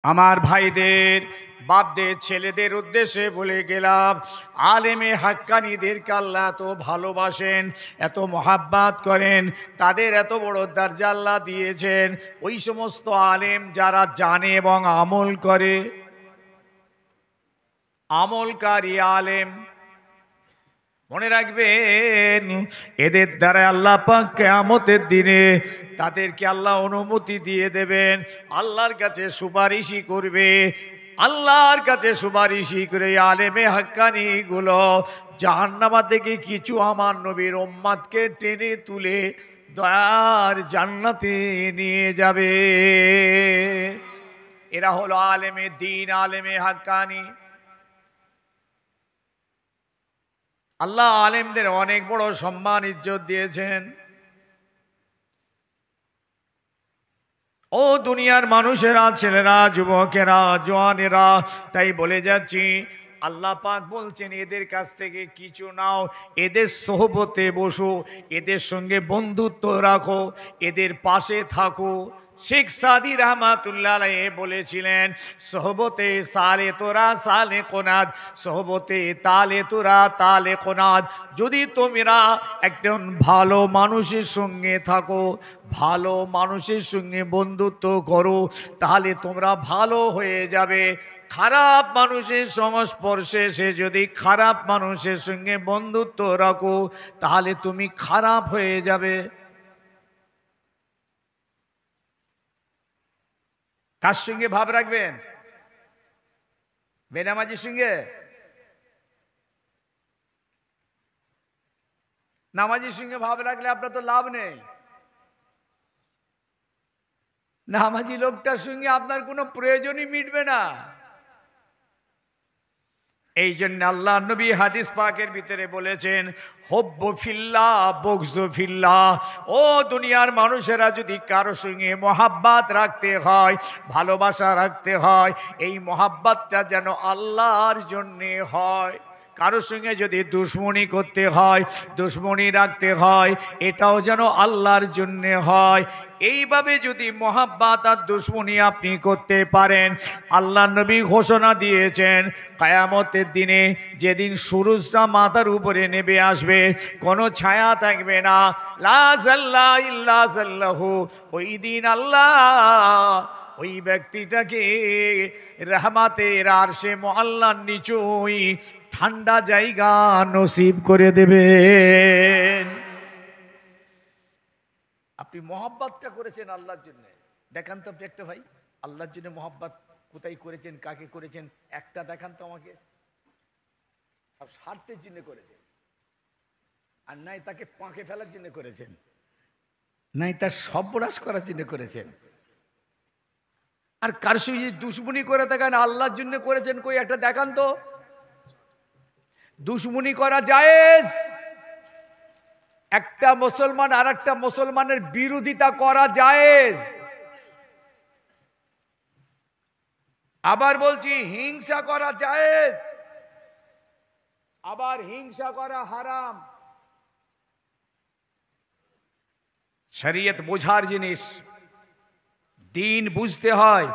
আমার ভাইদের বাপদের ছেলেদের উদ্দেশ্যে বলে গেলাম, আলেমে হাক্কানীদেরকে আল্লাহ এত ভালোবাসেন, এত মহাব্বাত করেন, তাদের এত বড় দরজা আল্লাহ দিয়েছেন। ওই সমস্ত আলেম যারা জানে এবং আমল করে, আমলকারী আলেম, মনে রাখবেন এদের দ্বারা আল্লাহ পাক কিয়ামতের দিনে তাদেরকে আল্লাহ অনুমতি দিয়ে দেবেন, আল্লাহর কাছে সুপারিশই করবে। আল্লাহর কাছে সুপারিশই করে আলেমে হাক্কানি গুলো জাহান্নামা থেকে কিছু আমার নবীর উম্মতকে টেনে তুলে দয়ার জান্নাতে নিয়ে যাবে। এরা হলো আলেমে দ্বীন, আলেমে হাক্কানি। আল্লাহ আলেমদের অনেক বড় সম্মান ইজ্জত দিয়েছেন। ও দুনিয়ার মানুষেরা, ছেলেরা, যুবকেরা, জওয়ানেরা, তাই বলে যাচ্ছি, আল্লাহ পাক বলছেন এদের কাছ থেকে কিছু নাও, এদের সোহবতে বসো, এদের সঙ্গে বন্ধুত্ব রাখো, এদের পাশে থাকো। শেখ সাদি রহমাতুল্লাহ আলাইহি বলেছিলেন, সোহবতে সালে তোরা সালে কোনাদ, সোহবতে তালে তোরা তালে কোনাদ। যদি তোমরা একজন ভালো মানুষের সঙ্গে থাকো, ভালো মানুষের সঙ্গে বন্ধুত্ব করো, তাহলে তোমরা ভালো হয়ে যাবে। খারাপ মানুষের সংস্পর্শে এসে যদি খারাপ মানুষের সঙ্গে বন্ধুত্ব রাখো, তাহলে তুমি খারাপ হয়ে যাবে। কার সঙ্গে ভাব রাখবেন? বেনামাজির সঙ্গে? নামাজির সঙ্গে ভাব রাখলে আপনার তো লাভ নেই। নামাজি লোকটার সঙ্গে আপনার কোনো প্রয়োজনই মিটবে না। এই জন্য আল্লাহ নবী হাদিস পাকের ভিতরে বলেছেন, হব্বু ফিল্লাহ বুগযু ফিল্লাহ। ও দুনিয়ার মানুষেরা, যদি কারো সঙ্গে মহাব্বত রাখতে হয়, ভালোবাসা রাখতে হয়, এই মহাব্বতটা যেন আল্লাহর জন্যে হয়। কারোর সঙ্গে যদি দুশ্মনী করতে হয়, দুশ্মনী রাখতে হয়, এটাও যেন আল্লাহর জন্যে হয়। এইভাবে যদি মহাব্বত আর দুশ্মনী আপনি করতে পারেন, আল্লাহ নবী ঘোষণা দিয়েছেন কিয়ামতের দিনে যেদিন সূরজটা মাথার উপরে নেমে আসবে, কোনো ছায়া থাকবে না, লা যাল্লা ইল্লা যাল্লাহু, ওই দিন আল্লাহ ওই ব্যক্তিটাকে রহমতের আরশে মুআল্লার নিচুই ঠান্ডা জায়গা নসিব করে দেবেন। আপনি মহব্বতটা করেছেন আল্লাহর জন্য, দেখান তো আপনি একটা ভাই, আল্লাহর জন্য মহব্বত কোথায় করেছেন, কাকে করেছেন, একটা দেখান তো আমাকে। সব স্বার্থের জন্য করেছেন, আর নাই তাকে পাঁকে ফেলার জন্য করেছেন, নাই তার সর্বনাশ করার জন্য করেছেন। আর কার সঙ্গে যদি দুশ্মনী করে থাকেন, আল্লাহর জন্য করেছেন, কই একটা দেখান তো। দুশ্মনী করা জায়েজ, একটা মুসলমান আর একটা মুসলমানের বিরোধিতা করা জায়েজ। আবার বলছি, হিংসা করা জায়েজ, আবার হিংসা করা হারাম। শরীয়ত বোঝার জিনিস, দিন বুঝতে হয়।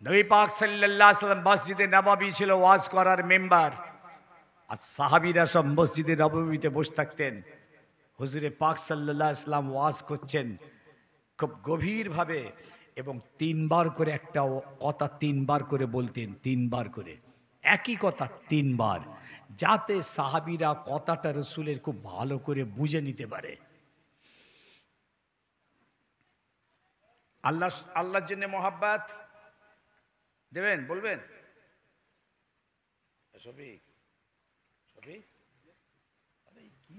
নবী পাক সাল্লাল্লাহু আলাইহি ওয়াসাল্লাম মসজিদে নববী ছিল ওয়াজ করার মেম্বার, আর সাহাবীরা সব মসজিদে নববীতে বসে থাকতেন। হুজুরে পাক সাল্লাল্লাহু আলাইহি ওয়াসাল্লাম ওয়াজ করছেন খুব গভীরভাবে, এবং তিনবার করে একটা কথা তিনবার করে বলতেন, তিনবার করে একই কথা তিনবার, যাতে সাহাবীরা কথাটা রসুলের খুব ভালো করে বুঝে নিতে পারে। আল্লাহর জন্য মহাব্বত দেবেন, বলবেন সবই সবই কি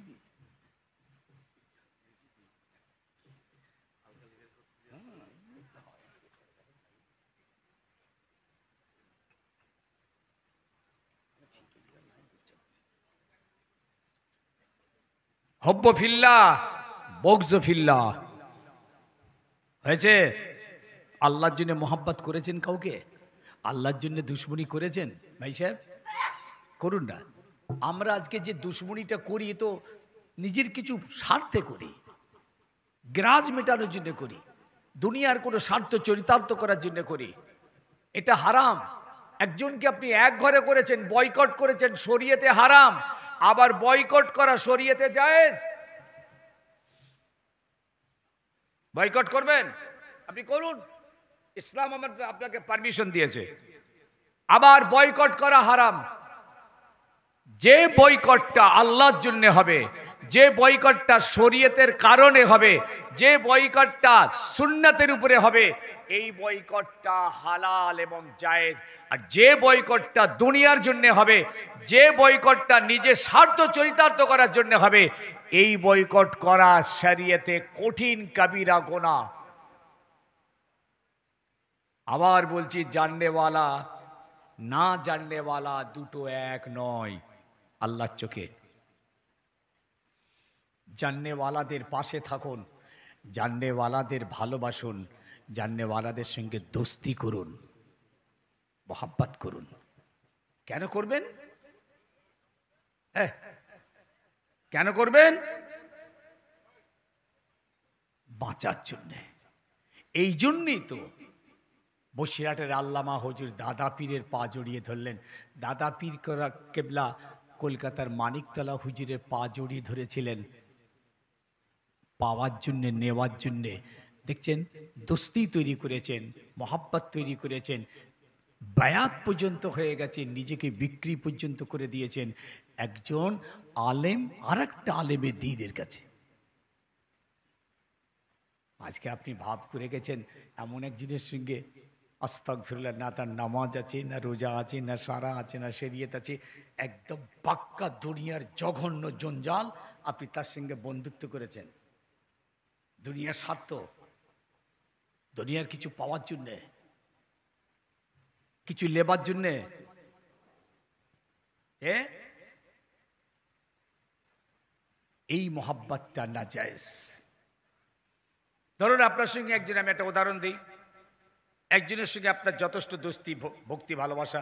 হব্ব ফিল্লাহ বুগযু ফিল্লাহ হয়েছে। আল্লাহর জন্য মহাব্বত করেছেন কাউকে, আল্লাহর জন্য দুশ্মনী করেছেন? ভাই সাহেব করুন না। আমরা আজকে যে দুশ্মনীটা করি, তো নিজের কিছু স্বার্থে করি, গ্রাজ মেটানোর জন্য করি, দুনিয়ার কোনো স্বার্থ চরিতার্থ করার জন্য করি। এটা হারাম। একজনকে আপনি এক ঘরে করেছেন, বয়কট করেছেন, শরীয়তে হারাম। আবার বয়কট করা শরীয়তে জায়েজ। বয়কট করবেন, আপনি করুন, ইসলাম আপনাকে পারমিশন দিয়েছে। আবার বয়কট করা হারাম। যে বয়কটটা আল্লাহর জন্য হবে, যে বয়কটটা শরীয়তের কারণে হবে, যে বয়কটটা সুন্নাতের উপরে হবে, এই বয়কটটা হালাল এবং জায়েজ। আর যে বয়কটটা দুনিয়ার জন্য হবে, যে বয়কটটা নিজের স্বার্থ চরিতার্থ করার জন্য হবে, এই বয়কট করা শরীয়তে কঠিন কাবিরা গুনাহ। আবার বলছি, জাননেওয়ালা না জাননেওয়ালা দুটো এক নয় আল্লাহর চোখে। জাননেওয়ালাদের পাশে থাকুন, জাননেওয়ালাদের ভালোবাসুন, জাননেওয়ালাদের সঙ্গে দোস্তি করুন, মোহাব্বত করুন। কেন করবেন? কেন করবেন? বাঁচার জন্যে। এই জন্যই তো বসিরহাটের আল্লামা হুজুর দাদা পীরের পা জড়িয়ে ধরলেন। দাদা পীর কেবলা কলকাতার মানিকতলা হুজুরের পা জড়িয়ে ধরেছিলেন পাওয়ার জন্যে, নেওয়ার জন্যে। দেখছেন, দোস্তি তৈরি করেছেন, মোহাব্বত তৈরি করেছেন, বায়াত পর্যন্ত হয়ে গেছে, নিজেকে বিক্রি পর্যন্ত করে দিয়েছেন একজন আলেম আর একটা আলেমের দ্বীনের কাছে। আজকে আপনি ভাব করে গেছেন এমন একজনের সঙ্গে, আস্তাগফিরুল্লাহ, না তার নামাজ আছে, না রোজা আছে, না সারা আছে, না শরীয়ত আছে, একদম পাক্কা দুনিয়ার জঘন্য জঞ্জাল। আপনি তার সঙ্গে বন্ধুত্ব করেছেন দুনিয়ার স্বার্থ, দুনিয়ার কিছু পাওয়ার জন্যে, কিছু লেবার জন্যে। এই মোহাব্বতটা নাজায়েজ। ধরুন আপনার সঙ্গে একজন, আমি একটা উদাহরণ দিই, একজনের সঙ্গে আপনার যথেষ্ট দোস্তি, ভক্তি, ভালোবাসা,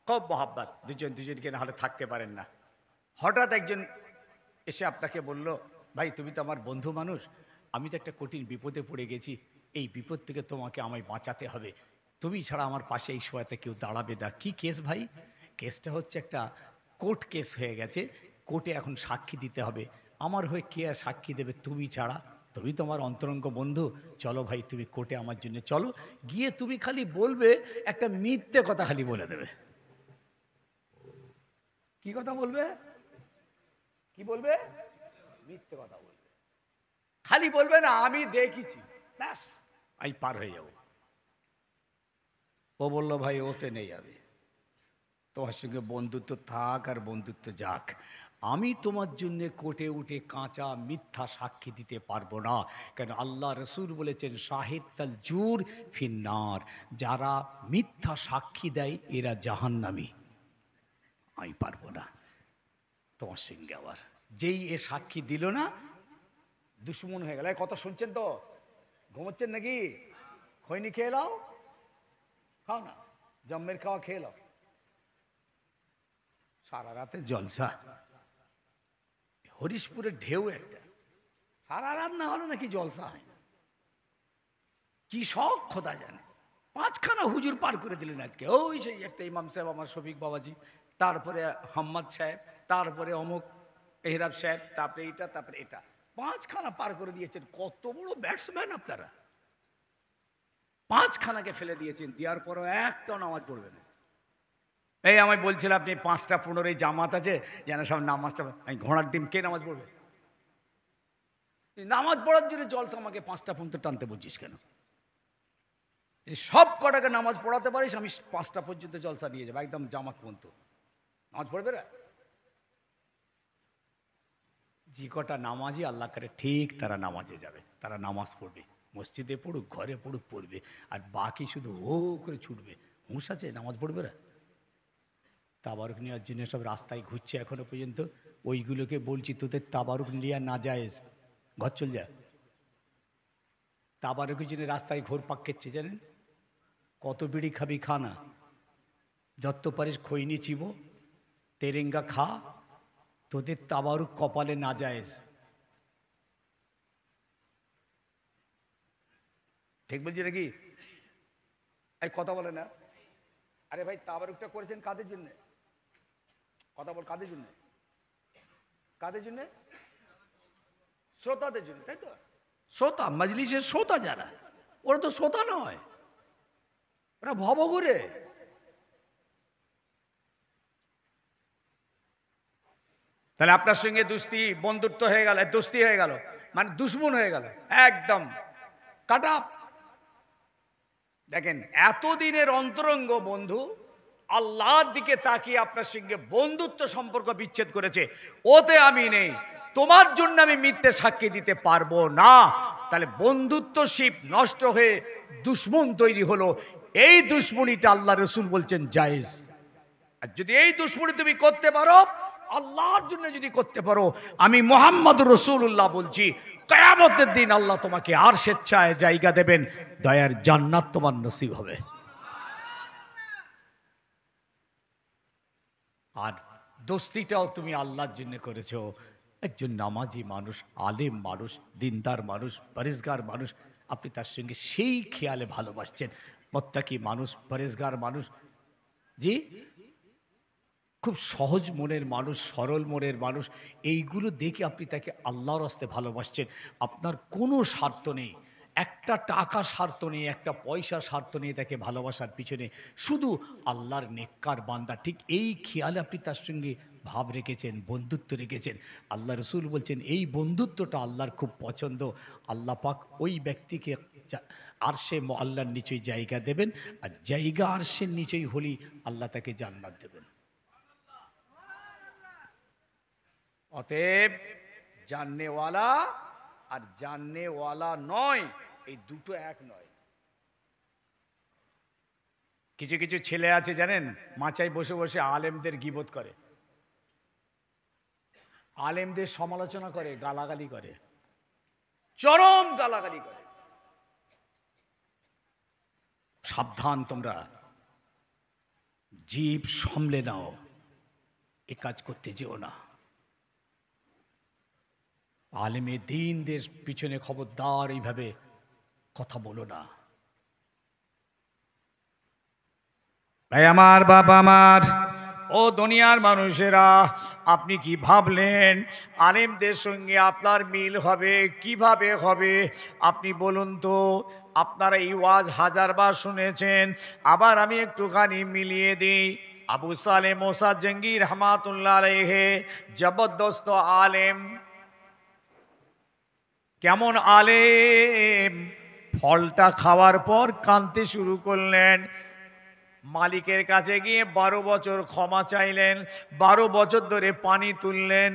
খুব মোহাব্বত, দুজন দুজনকে না হলে থাকতে পারেন না। হঠাৎ একজন এসে আপনাকে বলল, ভাই তুমি তো আমার বন্ধু মানুষ, আমি তো একটা কঠিন বিপদে পড়ে গেছি, এই বিপদ থেকে তোমাকে আমায় বাঁচাতে হবে, তুমি ছাড়া আমার পাশে এই সময়তে কেউ দাঁড়াবে না। কি কেস ভাই? কেসটা হচ্ছে একটা কোর্ট কেস হয়ে গেছে, কোর্টে এখন সাক্ষী দিতে হবে, আমার হয়ে কে আর সাক্ষী দেবে তুমি ছাড়া? তুমি তো আমার অন্তরঙ্গ বন্ধু, চলো ভাই তুমি কোর্টে আমার জন্য চলো, গিয়ে তুমি খালি বলবে একটা মিথ্যে কথা, খালি বলে দেবে। কি কথা বলবে? কি বলবে? মিথ্যে কথা বলবে। খালি বলবে না আমি দেখেছি, ব্যাস আমি পার হয়ে যাব। ও বললো ভাই ওতে নেই, আমি তোমার সঙ্গে বন্ধুত্ব থাক আর বন্ধুত্ব যাক, আমি তোমার জন্য কোর্টে উঠে কাঁচা মিথ্যা সাক্ষী দিতে পারবো না। কেন আল্লাহ রসুল বলেছেন, শাহিদাল জুর ফিন্নার, যারা মিথ্যা সাক্ষী দেয় এরা জাহান্নামী। আমি পারবো না তোমার সঙ্গে। আবার যেই এ সাক্ষী দিল না, দুশ্মন হয়ে গেল। কথা শুনছেন তো? ঘুমোচ্ছেন নাকি? খৈনি খেয়ে নাও, খাও না, জম্মের খাওয়া খেয়ে নাও, সারা রাতে জলসা। হরিশপুরের ঢেউ একটা, সারা রাত না হলে নাকি জলসা হয় না। কি শখ খোদা জানে। 5খানা হুজুর পার করে দিলেন আজকে। ওই সেই একটা ইমাম সাহেব আমার শফিক বাবাজি, তারপরে হাম্মাদ সাহেব, তারপরে অমুক এহরাব সাহেব, তারপরে এটা, তারপরে এটা, 5খানা পার করে দিয়েছেন। কত বড় ব্যাটসম্যান আপনারা! 5খানাকে ফেলে দিয়েছেন, দেওয়ার পরও একটাও নামাজ পড়বে না। এই আমায় বলছিল আপনি 5টা 15 জামাত আছে, যেন সব নামাজটা, আমি ঘোড়ার ডিম, কে নামাজ পড়বে? নামাজ পড়ার জন্য জলসা, আমাকে 5টা 15 টানতে বলছিস কেন? সব কটাকে নামাজ পড়াতে পারিস, আমি 5টা পর্যন্ত জলসা নিয়ে যাবো, একদম জামাত পর্যন্ত। নামাজ পড়বে না? যে কটা নামাজি আল্লাহ করে ঠিক তারা নামাজে যাবে, তারা নামাজ পড়বে, মসজিদে পড়ুক, ঘরে পড়ুক, পড়বে। আর বাকি শুধু হো করে ছুটবে, হুঁশ আছে, নামাজ পড়বে না। তাবারুক নেওয়ার জন্য সব রাস্তায় ঘুরছে এখনো পর্যন্ত। ওইগুলোকে বলছি, তোদের তাবারুক নেওয়া না জায়েজ, ঘর চল যা। তাবারুকের জন্য রাস্তায় ঘোর পাক খেচ্ছে, জানেন? কত বিড়ি খাবি খা না, যত পারিস খৈনি চিবো, তেরেঙ্গা খা, তোদের তাবারুক কপালে না জায়েজ। ঠিক বলছি নাকি? এই কথা বলে না, আরে ভাই তাবারুকটা করেছেন কাদের জন্য? কথা বল, কাদের জন্য? কাদের জন্য? শ্রোতাদের জন্য, তাই তো? শ্রোতা, মজলিসের শ্রোতা যারা, ওরা তো শ্রোতা নয়, ওরা ভবঘুরে। তাহলে আপনার সঙ্গে দোস্তি বন্ধুত্ব হয়ে গেল, দোস্তি হয়ে গেল, মানে দুশ্মন হয়ে গেল, একদম কাটা। দেখেন এতদিনের অন্তরঙ্গ বন্ধু আল্লাহর দিকে তাকিয়ে আপনার সঙ্গে বন্ধুত্ব সম্পর্ক বিচ্ছেদ করেছে, ওতে আমি নেই, তোমার জন্য আমি মিথ্যে সাক্ষী দিতে পারবো না। তাহলে বন্ধুত্বশিপ নষ্ট হয়ে দুশ্মন তৈরি হলো। এই দুশ্মনীটা আল্লাহ রসুল বলছেন জায়েজ। আর যদি এই দুশ্মনী তুমি করতে পারো, আল্লাহর জন্য যদি করতে পারো, আমি মুহাম্মদ রাসূলুল্লাহ বলছি, কিয়ামতের দিন আল্লাহ তোমাকে আর স্বেচ্ছায় জায়গা দেবেন, দয়ার জান্নাত তোমার নসিব হবে। আর দোস্তিটাও তুমি আল্লাহর জন্য করেছো। একজন নামাজি মানুষ, আলেম মানুষ, দিনদার মানুষ, পরেজগার মানুষ, আপনি তার সঙ্গে সেই খেয়ালে ভালোবাসছেন। মুত্তাকি মানুষ, পরেজগার মানুষ, জি খুব সহজ মনের মানুষ, সরল মনের মানুষ, এইগুলো দেখে আপনি তাকে আল্লাহর রাস্তায় ভালোবাসছেন। আপনার কোনো স্বার্থ নেই, একটা টাকা স্বার্থ নেই, একটা পয়সা স্বার্থ নেই তাকে ভালোবাসার পিছনে, শুধু আল্লাহর নেককার বান্দা। ঠিক এই খেয়ালে আপনি তার সঙ্গে ভাব রেখেছেন, বন্ধুত্ব রেখেছেন। আল্লাহ রসুল বলছেন এই বন্ধুত্বটা আল্লাহর খুব পছন্দ। আল্লাহ পাক ওই ব্যক্তিকে আরশে আল্লাহর নিচেই জায়গা দেবেন, আর জায়গা আরশের নিচেই হলেই আল্লাহ তাকে জান্নাত দেবেন। অতএব জাননেওয়ালা আর জাননেওয়ালা নয়, এই দুটো এক নয়। কিছু কিছু ছেলে আছে জানেন, মাচায় বসে বসে আলেমদের গীবত করে, আলেমদের সমালোচনা করে, গালাগালি করে, চরম গালাগালি করে। সাবধান তোমরা, জিভ সামলে নাও, এ কাজ করতে যেও না। আলেমে দ্বীনদের পিছনে খবরদার এইভাবে কথা বলো না। ভাই আমার, বাবা আমার, ও দুনিয়ার মানুষেরা, আপনি কি ভাবলেন আলেমদের সঙ্গে আপনার মিল হবে? কিভাবে হবে আপনি বলুন তো? আপনারা এই ওয়াজ হাজারবার শুনেছেন, আবার আমি একটুখানি মিলিয়ে দিই। আবু সালেহ মোসা জঙ্গি রহমাতুল্লাহ আলাইহি জবরদস্ত আলেম। কেমন আলেম? ফলটা খাওয়ার পর কাঁদতে শুরু করলেন, মালিকের কাছে গিয়ে 12 বছর ক্ষমা চাইলেন, 12 বছর ধরে পানি তুললেন।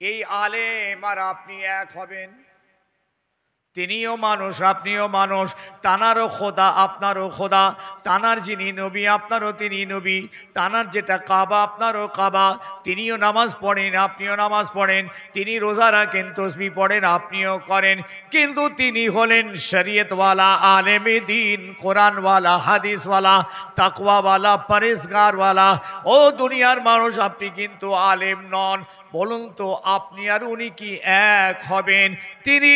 এই আলেম আর আপনি এক হবেন? তিনিও মানুষ, আপনিও মানুষ, তানারও খোদা আপনারও খোদা, তানার যিনি নবী আপনারও তিনি নবী, তানার যেটা কাবা আপনারও কাবা, তিনিও নামাজ পড়েন আপনিও নামাজ পড়েন, তিনি রোজা রাখেন, তসবিহ পড়েন আপনিও করেন, কিন্তু তিনি হলেন শরীয়তওয়ালা, আলেমে দ্বীন, কোরআনওয়ালা, হাদিসওয়ালা, তাকওয়াওয়ালা, পরেজগারওয়ালা। ও দুনিয়ার মানুষ, আপনি কিন্তু আলেম নন। বলুন তো আপনি আর উনি কি এক হবেন? তিনি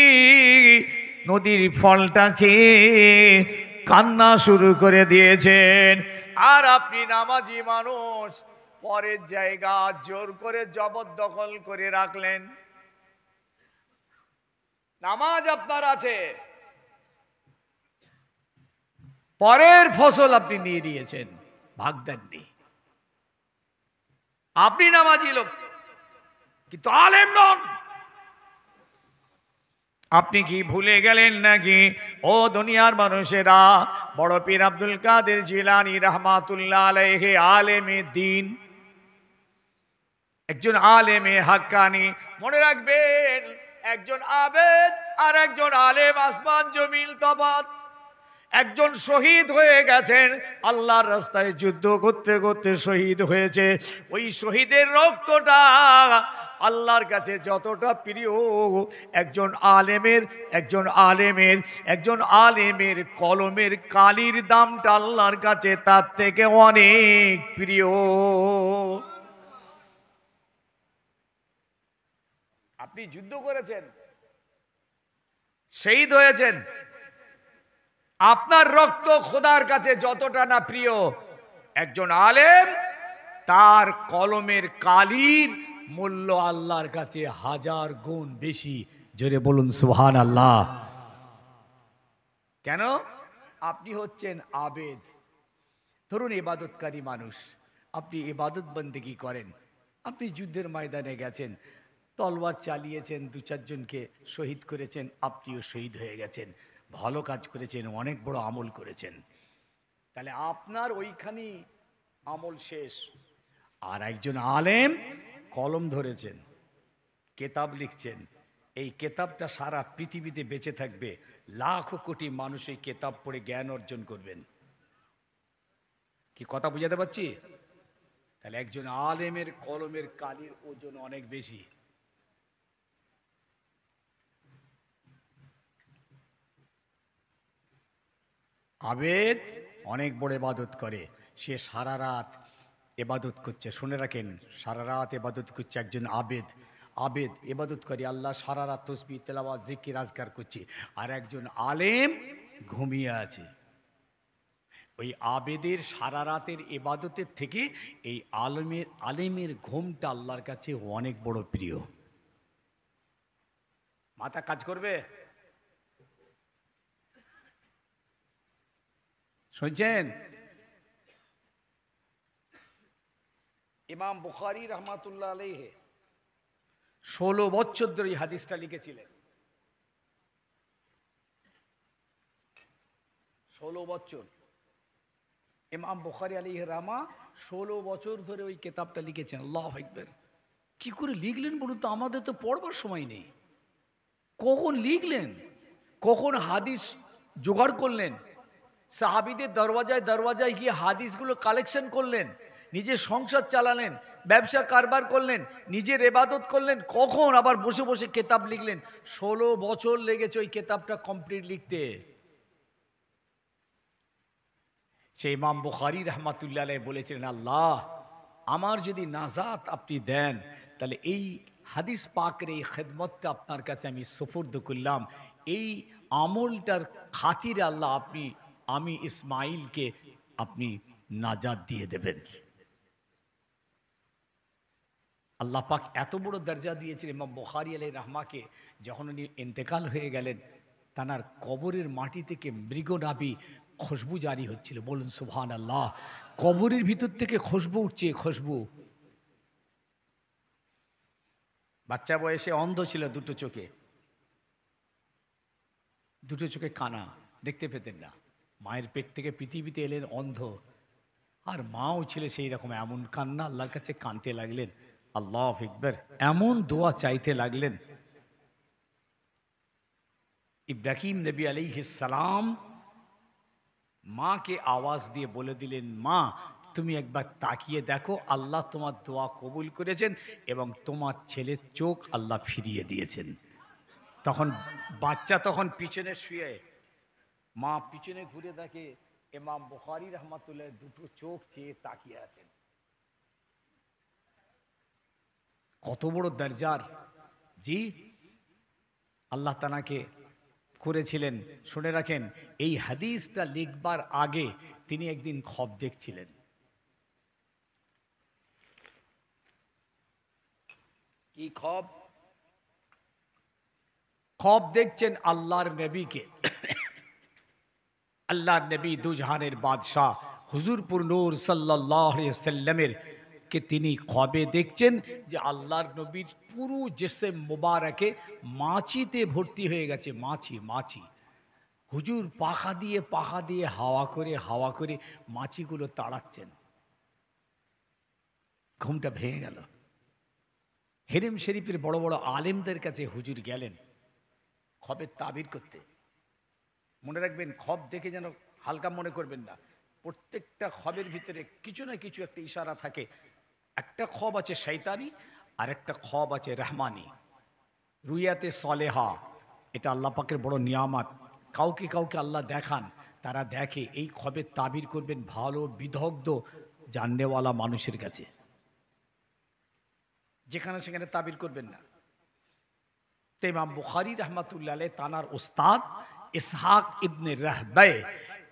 নদীর ফলটা খেয়ে কান্না শুরু করে দিয়েছেন, আর আপনি নামাজি মানুষ, পরের জায়গা জোর করে জবরদখল করে রাখলেন। নামাজ আপনার আছে, পরের ফসল আপনি নিয়ে নিয়েছেন, ভাগ দেননি। আপনি নামাজি লোক কিন্তু আলেম নন। আপনি কি ভুলে গেলেন নাকি ও দুনিয়ার মানুষেরা, বড় পীর আব্দুল কাদের জিলানী রহমাতুল্লাহ আলাইহি আলেমে দ্বীন, একজন আলেমে হাক্কানি। মনে রাখবেন, একজন আবেদ আর একজন আলেম আসমান জমিন তফাৎ। একজন শহীদ হয়ে গেছেন, আল্লাহর রাস্তায় যুদ্ধ করতে করতে শহীদ হয়েছে। ওই শহীদের রক্তটা আল্লাহর কাছে যতটা প্রিয়, একজন আলেমের কলমের কালির দামটা আল্লাহর কাছে তার থেকে অনেক প্রিয়। আপনি যুদ্ধ করেছেন, শহীদ হয়েছেন, আপনার রক্ত খোদার কাছে যতটা না প্রিয়, একজন আলেম তার কলমের কালির মূল্য আল্লাহর কাছে 1000 গুণ বেশি। জোরে বলুন সুবহানাল্লাহ। কেন? আপনি হচ্ছেন আবেদ। ধরুন ইবাদতকারী মানুষ, আপনি ইবাদত বন্দেগী করেন, আপনি যুদ্ধের ময়দানে গেছেন, তলোয়ার চালিয়েছেন, 2-4 জনকে শহীদ করেছেন, আপনিও শহীদ হয়ে গেছেন, ভালো কাজ করেছেন, অনেক বড় আমল করেছেন, তাহলে আপনার ওইখানেই আমল শেষ। আর একজন আলেম কলম ধরেছেন, কেতাব লিখছেন, এই কেতাবটা সারা পৃথিবীতে বেঁচে থাকবে, লাখো কোটি মানুষ এই কেতাব পড়ে জ্ঞান অর্জন করবেন। কি কথা বুঝাতে পারছি? তাহলে একজন আলেমের কলমের কালির ওজন অনেক বেশি। আবেদ অনেক বড় ইবাদত করে, সে সারা রাত ইবাদত করছে। শুনে রাখেন, সারা রাত ইবাদত করছে একজন আবেদ। আবেদ ইবাদত করে, আল্লাহ সারা রাত তসবিহ তেলাওয়াত জিকির আজকার করছে। আর একজন আলেম ঘুমিয়ে আছে। ওই আবেদের সারা রাতের ইবাদতের থেকে এই আলেমের ঘুমটা আল্লাহর কাছে অনেক বড় প্রিয়। মাথা কাজ করবে? শুনছেন? ইমাম বুখারী রহমাতুল্লাহ আলাইহি 16 বছর ধরে এই হাদিসটা লিখেছিলেন। 16 বছর ইমাম বুখারী আলাইহি রাহমা 16 বছর ধরে ওই কিতাবটা লিখেছেন। আল্লাহু আকবার! কি করে লিখলেন বলুন তো? আমাদের তো পড়বার সময় নেই। কখন লিখলেন? কখন হাদিস জোগাড় করলেন? সাহাবীদের দরওয়াজায় দরওয়াজায় গিয়ে হাদিসগুলো কালেকশন করলেন, নিজের সংসার চালালেন, ব্যবসা কারবার করলেন, নিজের ইবাদত করলেন, কখন আবার বসে বসে কিতাব লিখলেন? 16 বছর লেগেছে ওই কিতাবটা কমপ্লিট লিখতে। সেই ইমাম বুখারী রাহমাতুল্লাহ আলাইহি বলেছিলেন, আল্লাহ আমার যদি নাজাত আপনি দেন, তাহলে এই হাদিস পাকের এই খেদমতটা আপনার কাছে আমি সুপুর্দ করলাম। এই আমলটার খাতিরে আল্লাহ আমি ইসমাইলকে আপনি নাজাত দিয়ে দেবেন। আল্লাহ পাক এত বড় দরজা দিয়েছিলেন ইমাম বুখারী আলাইহির রাহমাকে, যখন উনি ইন্তেকাল হয়ে গেলেন, তানার কবরের মাটি থেকে মৃগনাভি খুশবু জারি হচ্ছিল। বলুন সুবহানাল্লাহ! কবরের ভিতর থেকে খুশবু উঠছে, খুশবু। বাচ্চা বয়সে অন্ধ ছিল, দুটো চোখে কানা, দেখতে পেতেন না। মায়ের পেট থেকে পৃথিবীতে এলেন অন্ধ। আর মাও ছিল সেই রকম, এমন কান্না, আল্লাহর কাছে কাঁদতে লাগলেন। আল্লাহু আকবার! এমন দোয়া চাইতে লাগলেন। ইব্রাহিম নবী আলাইহিস সালাম মাকে আওয়াজ দিয়ে বলে দিলেন, মা তুমি একবার তাকিয়ে দেখো, আল্লাহ তোমার দোয়া কবুল করেছেন এবং তোমার ছেলের চোখ আল্লাহ ফিরিয়ে দিয়েছেন। তখন বাচ্চা তখন পিছনে শুয়ে, মা পিছনে ঘুরে দেখে ইমাম বুখারী রাহমাতুল্লাহ দুটো চোখ চেয়ে তাকিয়ে আছেন। কত বড় দরজার! জি, আল্লাহ তাআলাকে করেছিলেন। শুনে রাখেন, এই হাদিসটা লিখবার আগে তিনি একদিন খ্বব দেখছিলেন। কি খ্বব? খ্বব দেখছেন আল্লাহর নবীকে। আল্লাহর নবী দুজাহানের বাদশাহ হুজুরপুর নূর সাল্লাল্লাহু আলাইহি ওয়াসাল্লামের কে তিনি খ্ববে দেখছেন যে আল্লাহর নবীর পুরো জিসম মুবারকে মাছিতে ভর্তি হয়ে গেছে। মাছি। হুজুর পাখা দিয়ে হাওয়া করে মাছিগুলো তাড়াচ্ছেন। ঘুমটা ভেঙে গেল। হেরেম শরীফের বড় বড় আলেমদের কাছে হুজুর গেলেন খ্ববের তাবির করতে। মনে রাখবেন, খ্বব দেখে যেন হালকা মনে করবেন না। প্রত্যেকটা খ্ববের ভিতরে কিছু না কিছু একটা ইশারা থাকে। একটা খ্বব আছে শয়তানি, আর একটা খ্বব আছে রহমানি। রুইয়াতে সলেহা, এটা আল্লাহ পাকের বড় নিয়ামত। কাউকে আল্লাহ দেখান, তারা দেখে। এই খ্ববের তাবির করবেন ভালো বিদগ্ধ জাননেওয়ালা মানুষের কাছে, যেখানে সেখানে তাবির করবেন না। তো ইমাম বুখারী রাহমাতুল্লাহ আলাইহি তানার উস্তাদ ইসহাক ইবনে রাহবায়,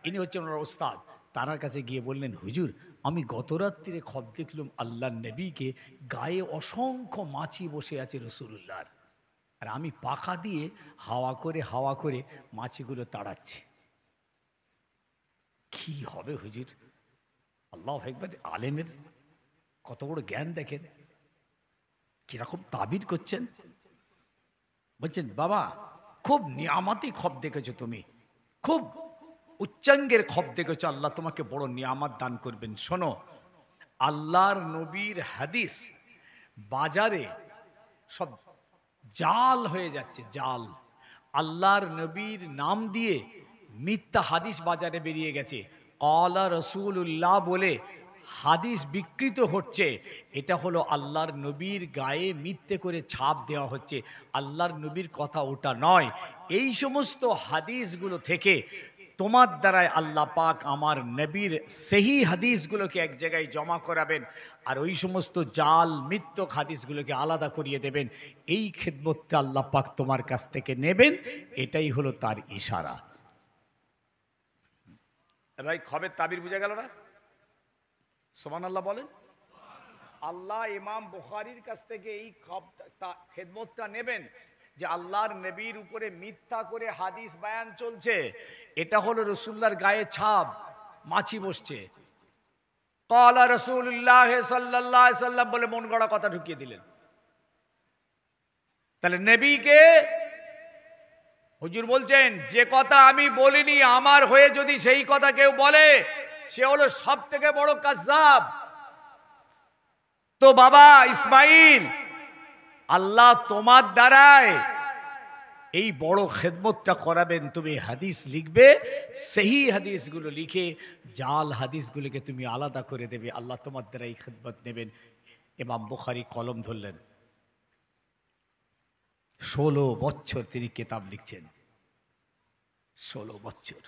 ইনি হচ্ছেন ওনার ওস্তাদ। তার কাছে গিয়ে বললেন, হুজুর আমি গত রাত্রিরে খব দেখলাম আল্লাহ নবীকে গায়ে অসংখ্য মাছি বসে আছে রসুল্লাহর, আর আমি পাখা দিয়ে হাওয়া করে মাছিগুলো তাড়াচ্ছি। কি হবে হুজুর? আল্লাহ একবার আলেমের কত বড় জ্ঞান দেখেন, কিরকম তাবির করছেন। বলছেন বাবা খুব নিয়ামতি খব দেখেছো তুমি, খুব উচ্চাঙ্গের খব দেখেছো, আল্লাহ তোমাকে বড় নিয়ামত দান করবেন। শোনো, আল্লাহর নবীর হাদিস বাজারে সব জাল হয়ে যাচ্ছে, জাল। আল্লাহর নবীর নাম দিয়ে মিথ্যা হাদিস বাজারে বেরিয়ে গেছে, ক্বালা রাসূলুল্লাহ বলে হাদিস বিকৃত হচ্ছে। এটা হলো আল্লাহর নবীর গায়ে মিথ্যে করে ছাপ দেওয়া হচ্ছে, আল্লাহর নবীর কথা ওটা নয়। এই সমস্ত হাদিসগুলো থেকে তোমার দ্বারাই আল্লাহ পাক আমার নবীর সহি হাদিসগুলোকে এক জায়গায় জমা করাবেন, আর ওই সমস্ত জাল মিথ্যক হাদিসগুলোকে আলাদা করিয়ে দেবেন। এই খেদমতটা আল্লাহ পাক তোমার কাছ থেকে নেবেন, এটাই হলো তার ইশারা। ভাই খবের তাবির বুঝা গেল না? সুবহানাল্লাহ বলেন। আল্লাহ ইমাম বুখারীর কাছ থেকে এই খেদমতটা নেবেন যে আল্লাহর নবীর উপরে মিথ্যা করে হাদিস বায়ান চলছে, এটা হলো রাসূলুল্লাহর গায়ে ছাপ, মাছি বসছে। ক্বালা রাসূলুল্লাহ সাল্লাল্লাহু আলাইহি সাল্লাম বলে মন গড়া কথা ঢুকিয়ে দিলেন। তাহলে নবীকে হুজুর বলছেন যে কথা আমি বলিনি আমার হয়ে যদি সেই কথা কেউ বলে সে হলো সব থেকে বড় কাজ্জাব। তো বাবা ইসমাইল, আল্লাহ তোমার দ্বারায় এই বড় খেদমতটা করাবেন, তুমি হাদিস লিখবে, সহি হাদিসগুলো লিখে জাল হাদিসগুলোকে তুমি আলাদা করে দেবে, আল্লাহ তোমার দ্বারা এই খেদমত নেবেন। ইমাম বুখারী কলম ধরলেন, 16 বছর তিনি কিতাব লিখছেন, 16 বছর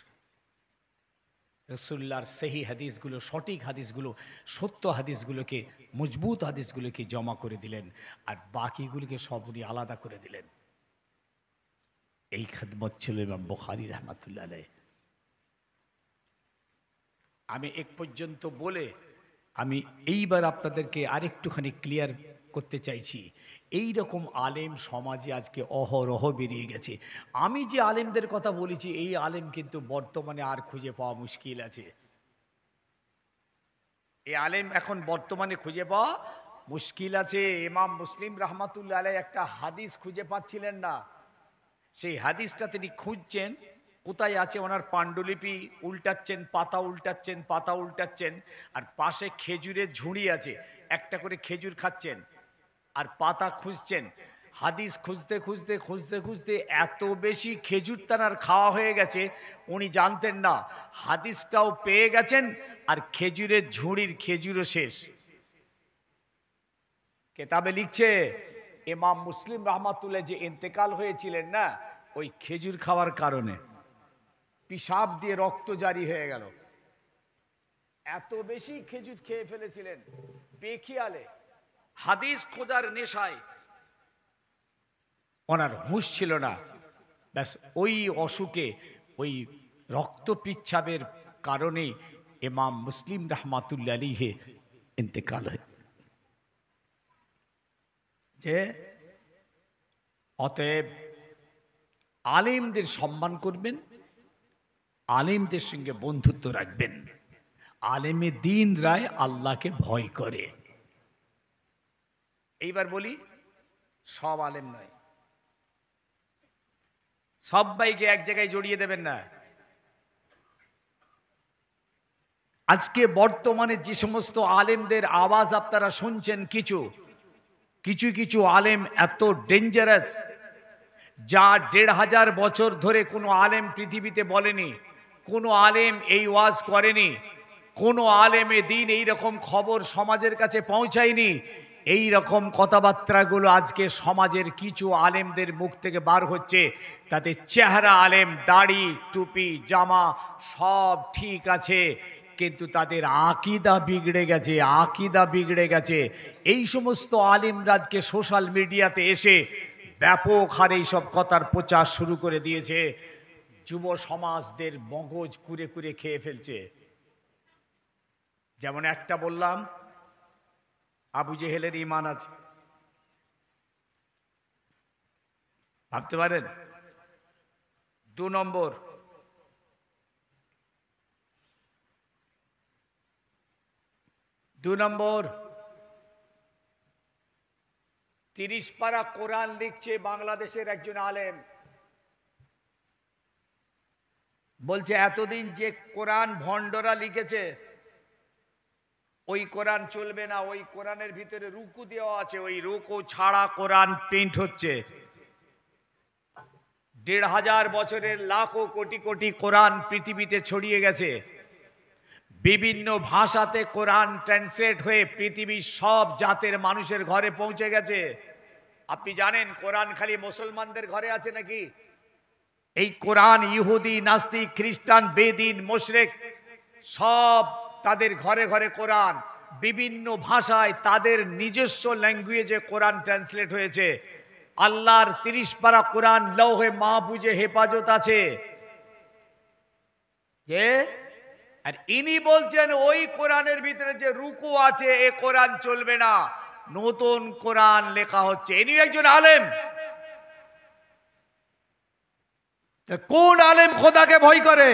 রাসূলুল্লাহর সহি হাদিসগুলো, সঠিক হাদিসগুলো, সত্য হাদিসগুলোকে, মজবুত হাদিসগুলোকে জমা করে দিলেন, আর বাকিগুলোকে সব উনি আলাদা করে দিলেন। এই খেদমত ছিল ইমাম বুখারী রাহমাতুল্লাহ আলাইহি। আমি এক পর্যন্ত বলে আমি এইবার আপনাদেরকে আরেকটুখানি ক্লিয়ার করতে চাইছি। এই রকম আলেম সমাজে আজকে অহরহ বেরিয়ে গেছে। আমি যে আলেমদের কথা বলেছি এই আলেম কিন্তু বর্তমানে আর খুঁজে পাওয়া মুশকিল আছে। এই আলেম এখন বর্তমানে খুঁজে পাওয়া মুশকিল আছে। ইমাম মুসলিম রাহমাতুল্লাহ আলাইহি একটা হাদিস খুঁজে পাচ্ছিলেন না, সেই হাদিসটা তিনি খুঁজছেন, কোথায় আছে ওনার পাণ্ডুলিপি উল্টাচ্ছেন, পাতা উল্টাচ্ছেন, পাতা উল্টাচ্ছেন, আর পাশে খেজুরের ঝুড়ি আছে, একটা করে খেজুর খাচ্ছেন আর পাতা খুঁজছেন। হাদিস খুঁজতে খুঁজতে খুঁজতে খুঁজতে এত বেশি খেজুর তার খাওয়া হয়ে গেছে উনি জানতেন না, হাদিসটাও পেয়ে গেছেন আর খেজুরের ঝুড়ির খেজুরও শেষ। কেতাবে লিখছে ইমাম মুসলিম রাহমাতুল্লাহ যে ইন্তেকাল হয়েছিলেন না, ওই খেজুর খাওয়ার কারণে পিশাব দিয়ে রক্ত জারি হয়ে গেল, এত বেশি খেজুর খেয়ে ফেলেছিলেন বেখিয়ালে, হাদিস খোঁজার নেশায় ওনার হুঁশ ছিল না। ব্যাস ওই অসুখে, ওই রক্ত পিচ্ছাবের কারণে ইমাম মুসলিম রাহমাতুল্লাহ আলাইহি ইন্তেকাল হয়। যে অতএব আলেমদের সম্মান করবেন, আলেমদের সঙ্গে বন্ধুত্ব রাখবেন। আলেমে দিন রায় আল্লাহকে ভয় করে। এইবার বলি, সব আলেম নয়, সবাইকে এক জায়গায় জড়িয়ে দেবেন না। আজকে বর্তমানে যে সমস্ত আলেমদের আওয়াজ আপনারা শুনছেন, কিছু কিছু কিছু আলেম এত ডেঞ্জারাস, যা 1500 বছর ধরে কোনো আলেম পৃথিবীতে বলেনি, কোনো আলেম এই ওয়াজ করেনি, কোনো আলেমে দিন এই রকম খবর সমাজের কাছে পৌঁছায়নি। এই রকম কথাবার্তাগুলো আজকে সমাজের কিছু আলেমদের মুখ থেকে বার হচ্ছে। তাতে চেহারা আলেম, দাড়ি, টুপি, জামা সব ঠিক আছে, কিন্তু তাদের আকীদা বিগড়ে গেছে, আকীদা বিগড়ে গেছে। এই সমস্ত আলেমরা আজকে সোশ্যাল মিডিয়াতে এসে ব্যাপক হারে এইসব কথার প্রচার শুরু করে দিয়েছে। যুব সমাজদের মগজ কুরে কুরে খেয়ে ফেলছে। যেমন একটা বললাম, আবু জেহেলের ঈমান আছে, ভাবতে পারেন। 2 নম্বর 30 পারা কোরআন লিখছে বাংলাদেশের একজন আলেম, বলছে এতদিন যে কোরআন ভণ্ডরা লিখেছে ওই কোরআন চলবে না, ওই কোরআনের ভিতরে রুকু দেওয়া আছে, ওই রুকু ছাড়া কোরআন প্রিন্ট হচ্ছে। 1500 বছরের লাখো কোটি কোটি কোরআন পৃথিবীতে ছড়িয়ে গেছে, বিভিন্ন ভাষাতে কোরআন ট্রান্সলেট হয়ে পৃথিবীর সব জাতের মানুষের ঘরে পৌঁছে গেছে। আপনি জানেন কোরআন খালি মুসলমানদের ঘরে আছে নাকি? এই কোরআন ইহুদি, নাস্তিক, খ্রিস্টান, বেদিন, মুশরিক সব তাদের ঘরে ঘরে কোরআন, বিভিন্ন ভাষায় তাদের নিজস্ব ল্যাঙ্গুয়েজে কোরআন ট্রান্সলেট হয়েছে। আল্লাহর 30 পারা কোরআন লৌহে মাহফুজে হেফাজত আছে যে, আর ইনি বলছেন ওই কোরআনের ভিতরে যে রুকু আছে এ কোরআন চলবে না, নতুন কোরআন লেখা হচ্ছে। ইনি একজন আলেম। কোন আলেম খোদাকে ভয় করে?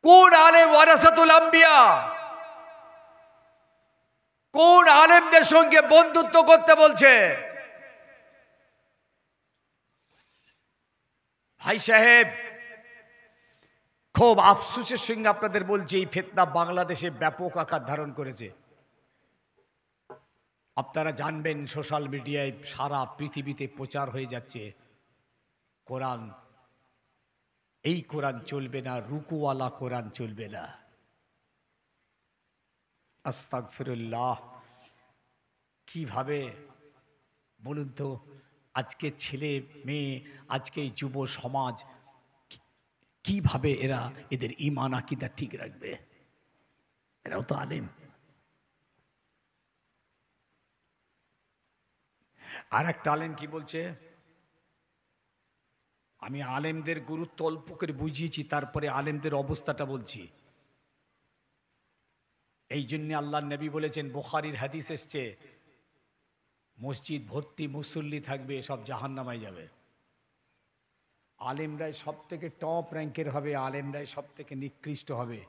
কোন আলেম ওয়ারাসাতুল আম্বিয়া? কোন আলেমদের সঙ্গে বন্ধুত্ব করতে বলছে? ভাই সাহেব, খুব আফসোসের সঙ্গে আপনাদের বলছি, এই ফিতনা বাংলাদেশে ব্যাপক আকার ধারণ করেছে। আপনারা জানবেন সোশ্যাল মিডিয়ায় সারা পৃথিবীতে প্রচার হয়ে যাচ্ছে কোরআন, এই কোরআন চলবে না, রুকুওয়ালা কোরআন চলবে না। আস্তাগফিরুল্লাহ। কিভাবে বলুন তো, আজকে ছেলে মেয়ে, আজকে এই যুব সমাজ কিভাবে এরা এদের ঈমান আকীদা ঠিক রাখবে? এরাও তো আলেম। আর একটা আলেম কি বলছে, আমি আলেমদের গুরুত্ব অল্প করে বুঝিয়েছি, তারপরে আলেমদের অবস্থাটা বলছি। এই জন্য আল্লাহ নবী বলেছেন, বুখারীর হাদিস এসছে, মসজিদ ভর্তি মুসল্লি থাকবে, সব জাহান্নামায় যাবে। আলেমরাই সব থেকে টপ র্যাঙ্কের হবে, আলেমরাই সব থেকে নিকৃষ্ট হবে।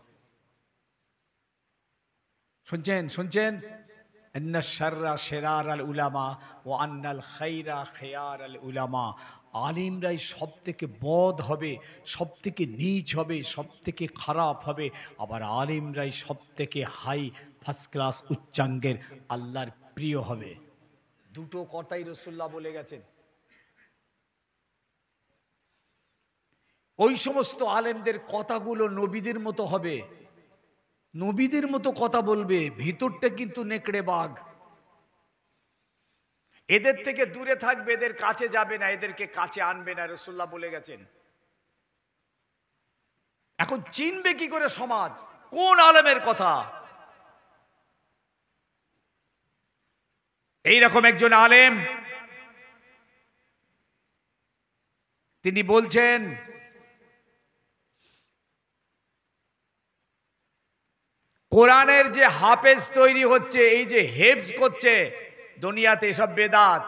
শুনছেন শুনছেন? ইন্না শাররা শিরার আল উলামা ওয়া আন্নাল খাইরা খিয়ার আল উলামা। আলিমরাই সব থেকে বদ হবে, সব থেকে নীচ হবে, সব থেকে খারাপ হবে। আবার আলিমরাই সব থেকে হাই ফার্স্ট ক্লাস উচ্চাঙ্গের আল্লাহর প্রিয় হবে। দুটো কথাই রাসূলুল্লাহ বলে গেছেন। ওই সমস্ত আলেমদের কথাগুলো নবীদের মতো হবে, নবীদের মতো কথা বলবে, ভিতরটা কিন্তু নেকড়ে বাঘ। এদের থেকে দূরে থাকবে, এদের কাছে যাবে না, এদেরকে কাছে আনবে না, রাসূলুল্লাহ বলে গেছেন। এখন চিনবে কি করে সমাজ কোন আলেমের কথা? এইরকম একজন আলেম, তিনি বলছেন, কোরআনের যে হাফেজ তৈরি হচ্ছে, এই যে হেফজ করছে দুনিয়াতে, সব বেদাত।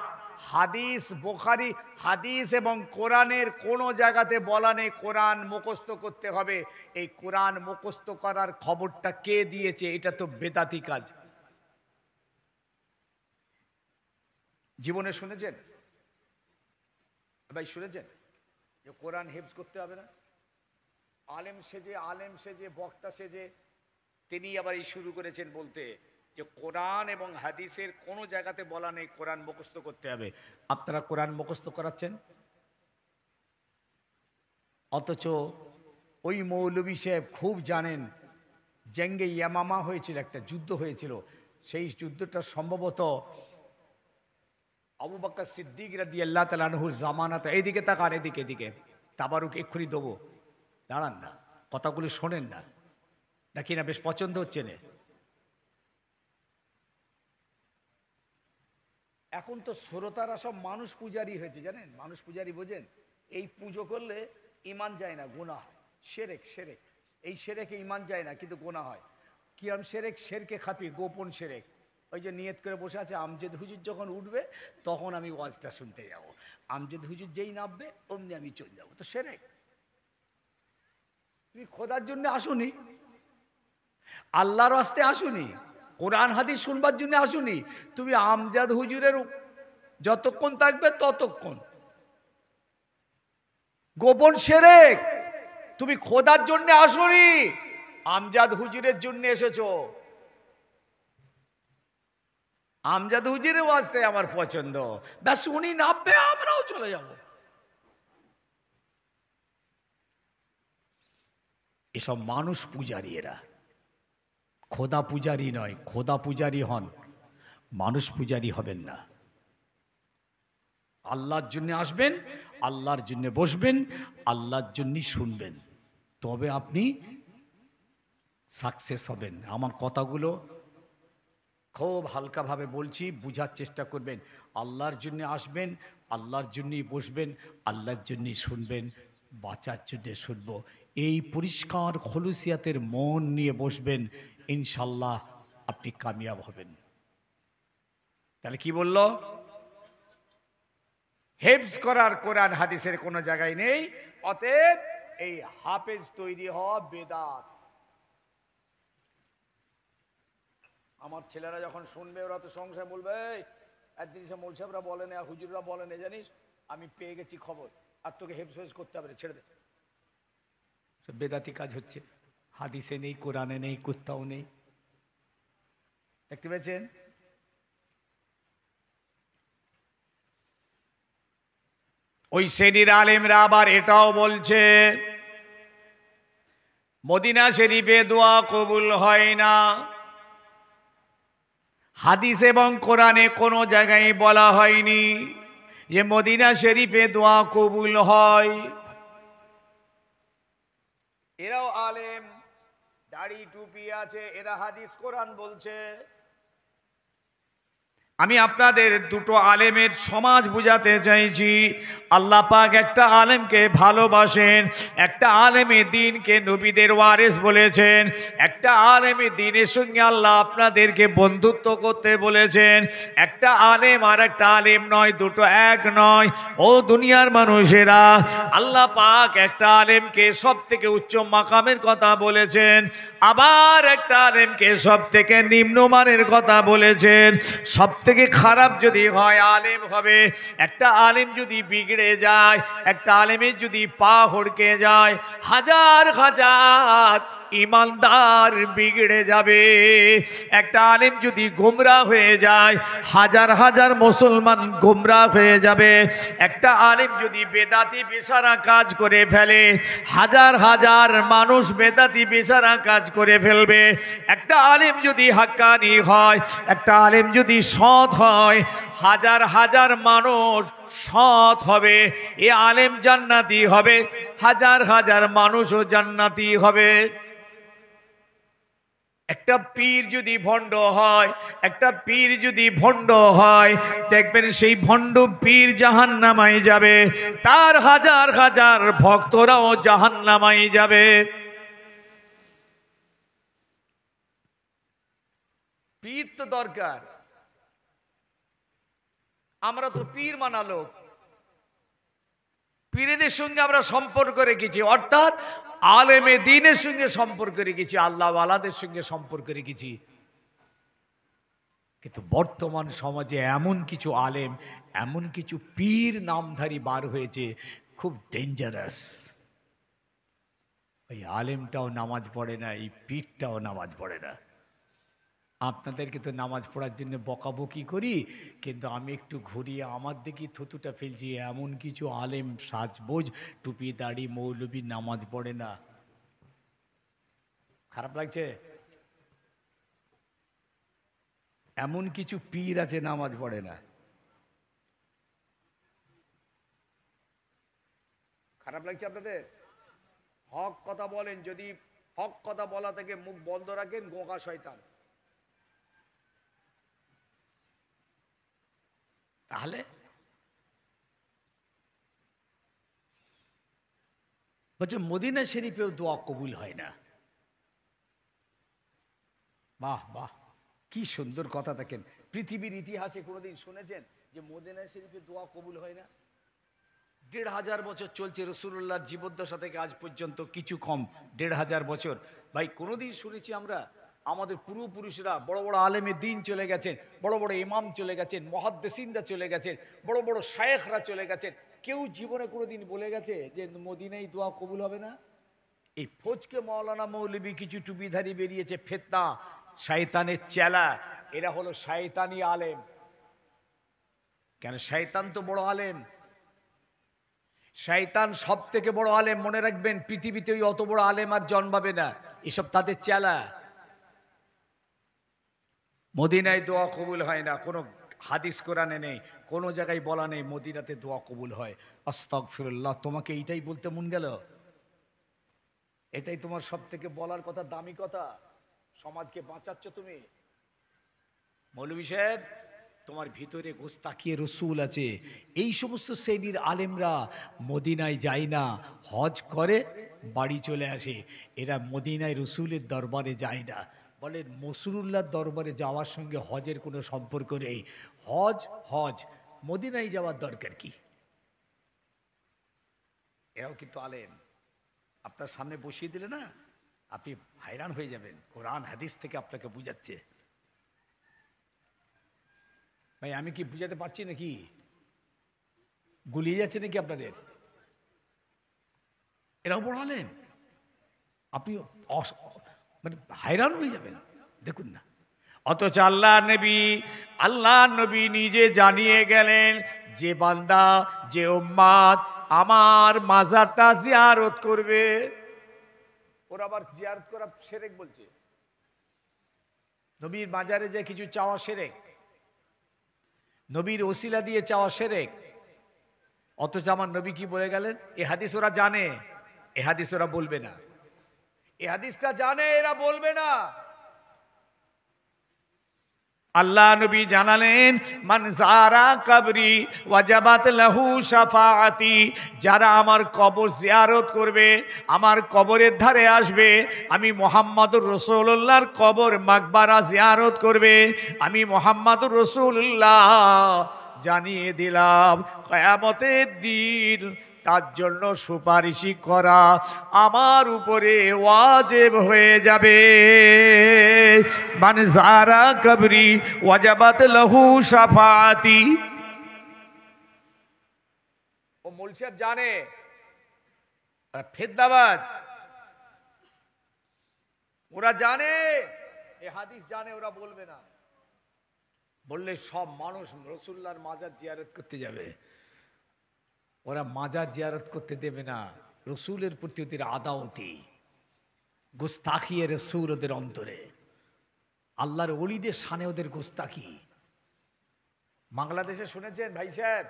হাদিস, বুখারী হাদিস এবং কোরআনের কোনো জায়গাতে বলা নেই কোরআন মুখস্থ করতে হবে। এই কোরআন মুখস্থ করার খবরটা কে দিয়েছে? এটা তো বেদাতি কাজ। জীবনে শুনেছেন ভাই, শুনেছেন যে কোরআন হেফজ করতে হবে না? আলেম সেজে বক্তা সেজে তিনি আবার এই শুরু করেছেন বলতে যে কোরআন এবং হাদিসের কোনো জায়গাতে বলা নেই কোরআন মুখস্থ করতে হবে। আপনারা কোরআন মুখস্থ করাচ্ছেন, অথচ ওই মৌলভী সাহেব খুব জানেন, জঙ্গে ইয়ামামা হয়েছিল, একটা যুদ্ধ হয়েছিল, সেই যুদ্ধটা সম্ভবত আবু বকর সিদ্দিক রাদিয়াল্লাহু তাআলা আনহুর জামানাতে। এইদিকে তাকান, এদিকে তাবারুক এক্ষুনি দেবো, দাঁড়ান না, কথাগুলি শোনেন না, দেখি না বেশ পছন্দ হচ্ছে না। এখন তো শ্রোতারা সব মানুষ পূজারি হয়েছে, জানেন? মানুষ পূজারি বোঝেন? এই পুজো করলে ইমান যায় না, গোনা হয়। সেরেক, সেরেক, এই সেরেকে ইমান যায় না কিন্তু গোনা হয়। কিরম সেরেক? শেরকে খাপি, গোপন সেরেক। ওই যে নিয়ত করে বসে আছে, আমজেদ হুজুর যখন উঠবে তখন আমি ওয়াজটা শুনতে যাব, আমজেদ হুজুর যেই নামবে অমনি আমি চলে যাব, তো সেরেক। তুমি খোদার জন্য আসুনি, আল্লাহর রাস্তে আসুনি, কোরআন হাদিস শুনবার জন্য আসুনি, তুমি আমজাদ হুজুরের যতক্ষণ থাকবে ততক্ষণ গোপন সেরেক। তুমি খোদার জন্য আসুনি, আমজাদ হুজুরের জন্য এসেছো। আমজাদ হুজুরের ওয়াজটাই আমার পছন্দ, ব্যাস উনি নামবে আমরাও চলে যাব। এসব মানুষ পূজারী, এরা খোদা পূজারী নয়। খোদা পূজারী হন, মানুষ পূজারী হবেন না। আল্লাহর জন্য আসবেন, আল্লাহর জন্য বসবেন, আল্লাহর জন্যই শুনবেন, তবে আপনি সাকসেস হবেন। আমার কথাগুলো খুব হালকাভাবে বলছি, বুঝার চেষ্টা করবেন। আল্লাহর জন্য আসবেন, আল্লাহর জন্যই বসবেন, আল্লাহর জন্যই শুনবেন, বাঁচার জন্য শুনব। এই পরিষ্কার খলুসিয়াতের মন নিয়ে বসবেন, ইনশাল্লাহ আপনি কামিয়াব হবেন। তাহলে কি বলল? হেফজ করার কোরআন হাদিসের কোনো জায়গায় নেই, অতএব এই হাফেজ তৈরি হওয়া বেদাত। আমার ছেলেরা যখন শুনবে ওরা তো সংসার বলবে, একদিন সে মৌল সাহেবরা বলে না, হুজুররা বলে না, জানিস আমি পেয়ে গেছি খবর, আর তোকে হেফজ করতে হবে, ছেড়ে দে। বেদাতি কাজ হচ্ছে, হাদিসে নেই, কোরআনে নেই, কোথাও নেই। দেখতে পেয়েছেন? ওই শ্রেণীর আলেমরা আবার এটাও বলছে মদিনা শরীফে দোয়া কবুল হয় না। হাদিস এবং কোরআনে কোনো জায়গায় বলা হয়নি যে মদিনা শরীফে দোয়া কবুল হয়। এরাও আলেম, দাড়ি টুপি আছে, এরা হাদিস কোরআন বলছে। আমি আপনাদের দুটো আলেমের সমাজ বুঝাতে চাইছি। আল্লাহ পাক একটা আলেমকে ভালোবাসেন, একটা আলেমে দ্বীনকে নবীদের ওয়ারিস বলেছেন, একটা আলেমে দ্বীনের সঙ্গে আল্লাহ আপনাদেরকে বন্ধুত্ব করতে বলেছেন। একটা আলেম আর একটা আলেম নয়, দুটো এক নয়। ও দুনিয়ার মানুষেরা, আল্লাহ পাক একটা আলেমকে সব থেকে উচ্চ মাকামের কথা বলেছেন, আবার একটা আলেমকে সব থেকে নিম্নমানের কথা বলেছেন। সব থেকে খারাপ যদি হয় আলেম হবে। একটা আলেম যদি বিগড়ে যায়, একটা আলেমের যদি পা হড়কে যায়, হাজার হাজার ইমানদার বিগড়ে যাবে। একটা আলেম যদি গোমরা হয়ে যায়, হাজার হাজার মুসলমান গোমরা হয়ে যাবে। একটা আলেম যদি বেদাতি বেশারা কাজ করে ফেলে, হাজার হাজার মানুষ বেদাতি বেশারা কাজ করে ফেলবে। একটা আলেম যদি হাক্কানি হয়, একটা আলেম যদি সৎ হয়, হাজার হাজার মানুষ সৎ হবে, এ আলেম জান্নাতি হবে, হাজার হাজার মানুষও জান্নাতি হবে। একটা পীর যদি ভণ্ড হয়, একটা পীর যদি ভণ্ড হয়, দেখবেন সেই ভণ্ড পীর জাহান্নামায় যাবে, তার হাজার হাজার ভক্তরাও জাহান্নামায় যাবে। পীর তো দরকার, আমরা তো পীর মানা লোক। পীরেদের সঙ্গে আমরা সম্পর্ক রেখেছি, অর্থাৎ আলেমে দ্বীনের সঙ্গে সম্পর্ক রেখেছি, আল্লাহ ওয়ালাদের সঙ্গে সম্পর্ক রেখেছি। কিন্তু বর্তমান সমাজে এমন কিছু আলেম, এমন কিছু পীর নামধারী বার হয়েছে, খুব ডেঞ্জারাস। ওই আলেমটাও নামাজ পড়ে না, এই পীরটাও নামাজ পড়ে না। আপনাদেরকে তো নামাজ পড়ার জন্য বকাবকি করি, কিন্তু আমি একটু ঘুরিয়ে আমার দিকে থুতুটা ফেলছি, এমন কিছু আলেম সাজবোজ টুপি দাড়ি মৌলবী নামাজ পড়ে না। খারাপ লাগছে? এমন কিছু পীর আছে নামাজ পড়ে না। খারাপ লাগছে আপনাদের? হক কথা বলেন, যদি হক কথা বলা থেকে মুখ বন্ধ রাখেন, গোগা শয়তান। তাহলে বলছে মদিনা শরীফেও দোয়া কবুল হয় না। বাহ বাহ, কি সুন্দর কথা। দেখেন, পৃথিবীর ইতিহাসে কোনোদিন শুনেছেন যে মদিনা শরীফে দোয়া কবুল হয় না? ১,৫০০ বছর চলছে রসুল্লাহর জীবদ্দশা থেকে আজ পর্যন্ত, কিছু কম ১,৫০০ বছর। ভাই কোনোদিন শুনেছি আমরা আমাদের পূর্বপুরুষরা বড় বড় আলেমে দিন চলে গেছেন, বড় বড় ইমাম চলে গেছেন, মুহাদ্দিসিনরা চলে গেছেন, বড় বড় শায়েখরা চলে গেছেন, কেউ জীবনে কোনোদিন বলে গেছে যে মদিনায় দোয়া কবুল হবে না? এই ফজকে মাওলানা মৌলবী কিছু টুপিধারী বেরিয়েছে, ফেতনা, শয়তানের চেলা, এরা হলো শয়তানি আলেম। কেন? শয়তান তো বড় আলেম, শয়তান সব থেকে বড় আলেম। মনে রাখবেন, পৃথিবীতে ওই অত বড় আলেম আর জন্মাবে না, এসব তাদের চেলা। মদিনায় দোয়া কবুল হয় না, কোনো হাদিস কোরআনে নেই, কোনো জায়গায় বলা নেই মদিনাতে দোয়া কবুল হয়। আস্তাগফিরুল্লাহ, তোমাকে এইটাই বলতে মন গেল? এটাই তোমার সব থেকে বলার কথা, দামি কথা? সমাজকে বাঁচাচ্ছ তুমি? মৌলভী সাহেব, তোমার ভিতরে গোস্তাখিয়ে রসুল আছে। এই সমস্ত শ্রেণীর আলেমরা মদিনায় যায় না, হজ করে বাড়ি চলে আসে। এরা মদিনায় রসুলের দরবারে যায় না। বলে মসরুল্লাহর দরবারে যাওয়ার সঙ্গে হজের কোনো সম্পর্ক নেই। হজ হজ, মদিনায় যাওয়ার দরকার কি? এরাও কিন্তু আলেম। আপনার সামনে বসিয়ে দিলে না, আপনি হায়রান হয়ে যাবেন। কোরআন হাদিস থেকে আপনাকে বুঝাচ্ছে। ভাই আমি কি বুঝাতে পারছি নাকি? গুলিয়ে যাচ্ছে নাকি আপনাদের? এরাও বড় আলেম, আপনি মানে হায়রান হয়ে যাবেন। দেখুন না, অথচ আল্লাহ নবী নিজে জানিয়ে গেলেন যে বান্দা, যে উম্মাত আমার মাজারটা জিয়ারত করবে, ওরা আবার জিয়ারত করা শিরক বলছে। নবীর মাজারে যে কিছু চাওয়া শিরক, নবীর ওসিলা দিয়ে চাওয়া শিরক। অথচ আমার নবী কি বলে গেলেন? এ হাদিস ওরা জানে, এ হাদিস ওরা বলবে না। এ হাদিসটা জানে, এরা বলবে না। আল্লাহ নবী জানালেন, মান যারা কবরি ওয়াজাবাত লাহু শাফাআতি, যারা আমার কবর জিয়ারত করবে, আমার কবরের ধারে আসবে, আমি মুহাম্মদুর রাসূলুল্লাহর কবর মাকবারা জিয়ারত করবে, আমি মুহাম্মদুর রাসূলুল্লাহ জানিয়ে দিলাম কিয়ামতের দিন তার জন্য সুপারিশি করা আমার উপরে ওয়াজিব হয়ে যাবে। মান যারা কবরি ওয়াজাবাত লাহু শাফাআতি। ও মৌলভী সাহেব জানে, ফেতনাবাজ, ওরা জানে, এ হাদিস জানে, ওরা বলবে না। বললে সব মানুষ রাসূলুল্লাহর মাজার জিয়ারত করতে যাবে, ওরা মাজার জিয়ারত করতে দেবে না। রসুলের প্রতি ওদের আদাওতি, গোস্তাখিয়ে রসুল ওদের অন্তরে, আল্লাহর ওলিদের শানে ওদের গোস্তাখি। বাংলাদেশে শুনেছেন ভাই সাহেব,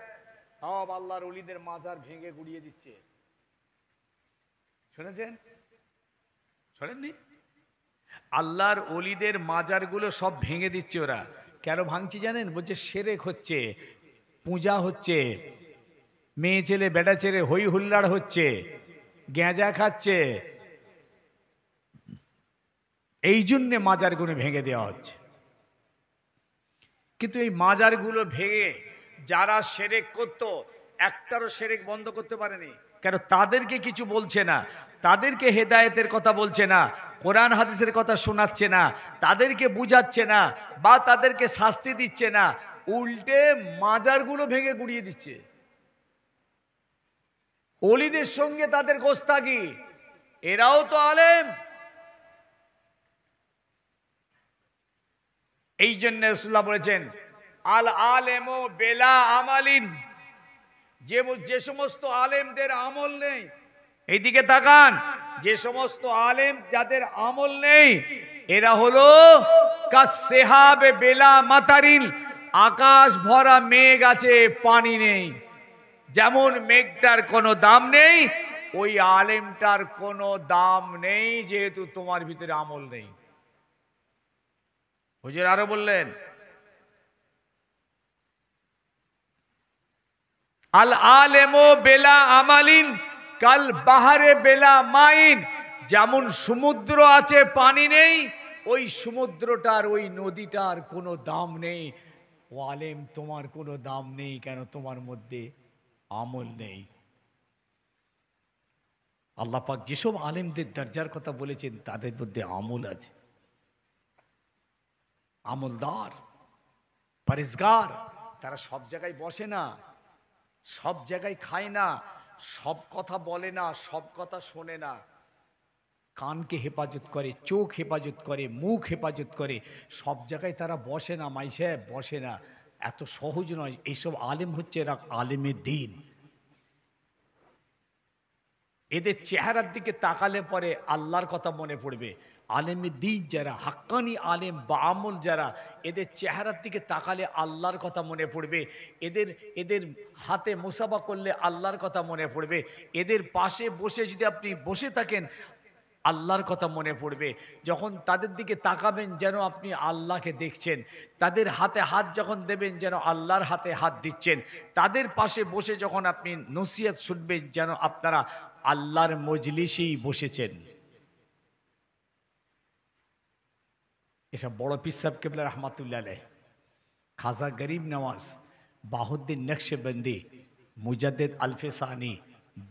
সব আল্লাহর ওলিদের মাজার ভেঙে গুড়িয়ে দিচ্ছে, শুনেছেন? শোনেননি? আল্লাহর ওলিদের মাজারগুলো সব ভেঙে দিচ্ছে ওরা। কেন ভাঙছি জানেন? বলছে শিরক হচ্ছে, পূজা হচ্ছে, মেয়ে ছেলে বেটা ছেলে হই হুল্লাড় হচ্ছে, গ্যাঁজা খাচ্ছে, এই জন্যে মাজারগুলো ভেঙে দেওয়া হচ্ছে। কিন্তু এই মাজারগুলো ভেঙে যারা শিরক করতো, একটারও শিরক বন্ধ করতে পারেনি। কেন? তাদেরকে কিছু বলছে না, তাদেরকে হেদায়েতের কথা বলছে না, কোরআন হাদিসের কথা শোনাচ্ছে না, তাদেরকে বুঝাচ্ছে না, বা তাদেরকে শাস্তি দিচ্ছে না, উল্টে মাজারগুলো ভেঙে গুড়িয়ে দিচ্ছে। ওলিদের সঙ্গে তাদের গোস্তাখি, এরাও তো আলেম। এই জন্য রাসূলুল্লাহ বলেছেন, আল আলেমু বেলা আমালিন, যে সমস্ত আলেমদের আমল নেই, এইদিকে তাকান, যে সমস্ত আলেম যাদের আমল নেই, এরা হলো কাসসিহাবে বেলা মাতারিন, আকাশ ভরা মেঘ আছে, পানি নেই। যেমন মেঘটার কোনো দাম নেই, ওই আলেমটার কোনো দাম নেই, যেহেতু তোমার ভিতরে আমল নেই। হুজুর আরো বললেন, আল আলেমু বেলা আমালিন কাল বাহারে বেলা মাইন, যেমন সমুদ্র আছে পানি নেই, ওই সমুদ্রটার ওই নদীটার কোনো দাম নেই। ও আলেম, তোমার কোনো দাম নেই কেন? তোমার মধ্যে আমল নেই। আল্লাহ পাক যেসব আলেমদের দরজার কথা বলেছেন তাদের মধ্যে আমল আছে, আমলদার, পরেজগার। তারা সব জায়গায় বসে না, সব জায়গায় খায় না, সব কথা বলে না, সব কথা শোনে না। কানকে হেফাজত করে, চোখ হেফাজত করে, মুখ হেফাজত করে, সব জায়গায় তারা বসে না। মাই সাহেব বসে না, এত সহজ নয়। এইসব আলেম হচ্ছে এরা আলেমের দিন। এদের চেহারার দিকে তাকালে পরে আল্লাহর কথা মনে পড়বে। আলেমের দিন যারা, হাক্কানি আলেম বা আমল যারা, এদের চেহারার দিকে তাকালে আল্লাহর কথা মনে পড়বে। এদের হাতে মুসাফা করলে আল্লাহর কথা মনে পড়বে। এদের পাশে বসে যদি আপনি বসে থাকেন আল্লাহর কথা মনে পড়বে। যখন তাদের দিকে তাকাবেন যেন আপনি আল্লাহকে দেখছেন। তাদের হাতে হাত যখন দেবেন যেন আল্লাহর হাতে হাত দিচ্ছেন। তাদের পাশে বসে যখন আপনি নসিহত শুনবেন যেন আপনারা আল্লাহর মজলিসেই বসেছেন। এসব বড় পীর সাহেব কেবলা রহমাতুল্লাহ আলাইহ, খাজা গরিব নওয়াজ, বাহুদ্দিন নকশবন্দি, মুজাদ্দিদ আলফে সানি,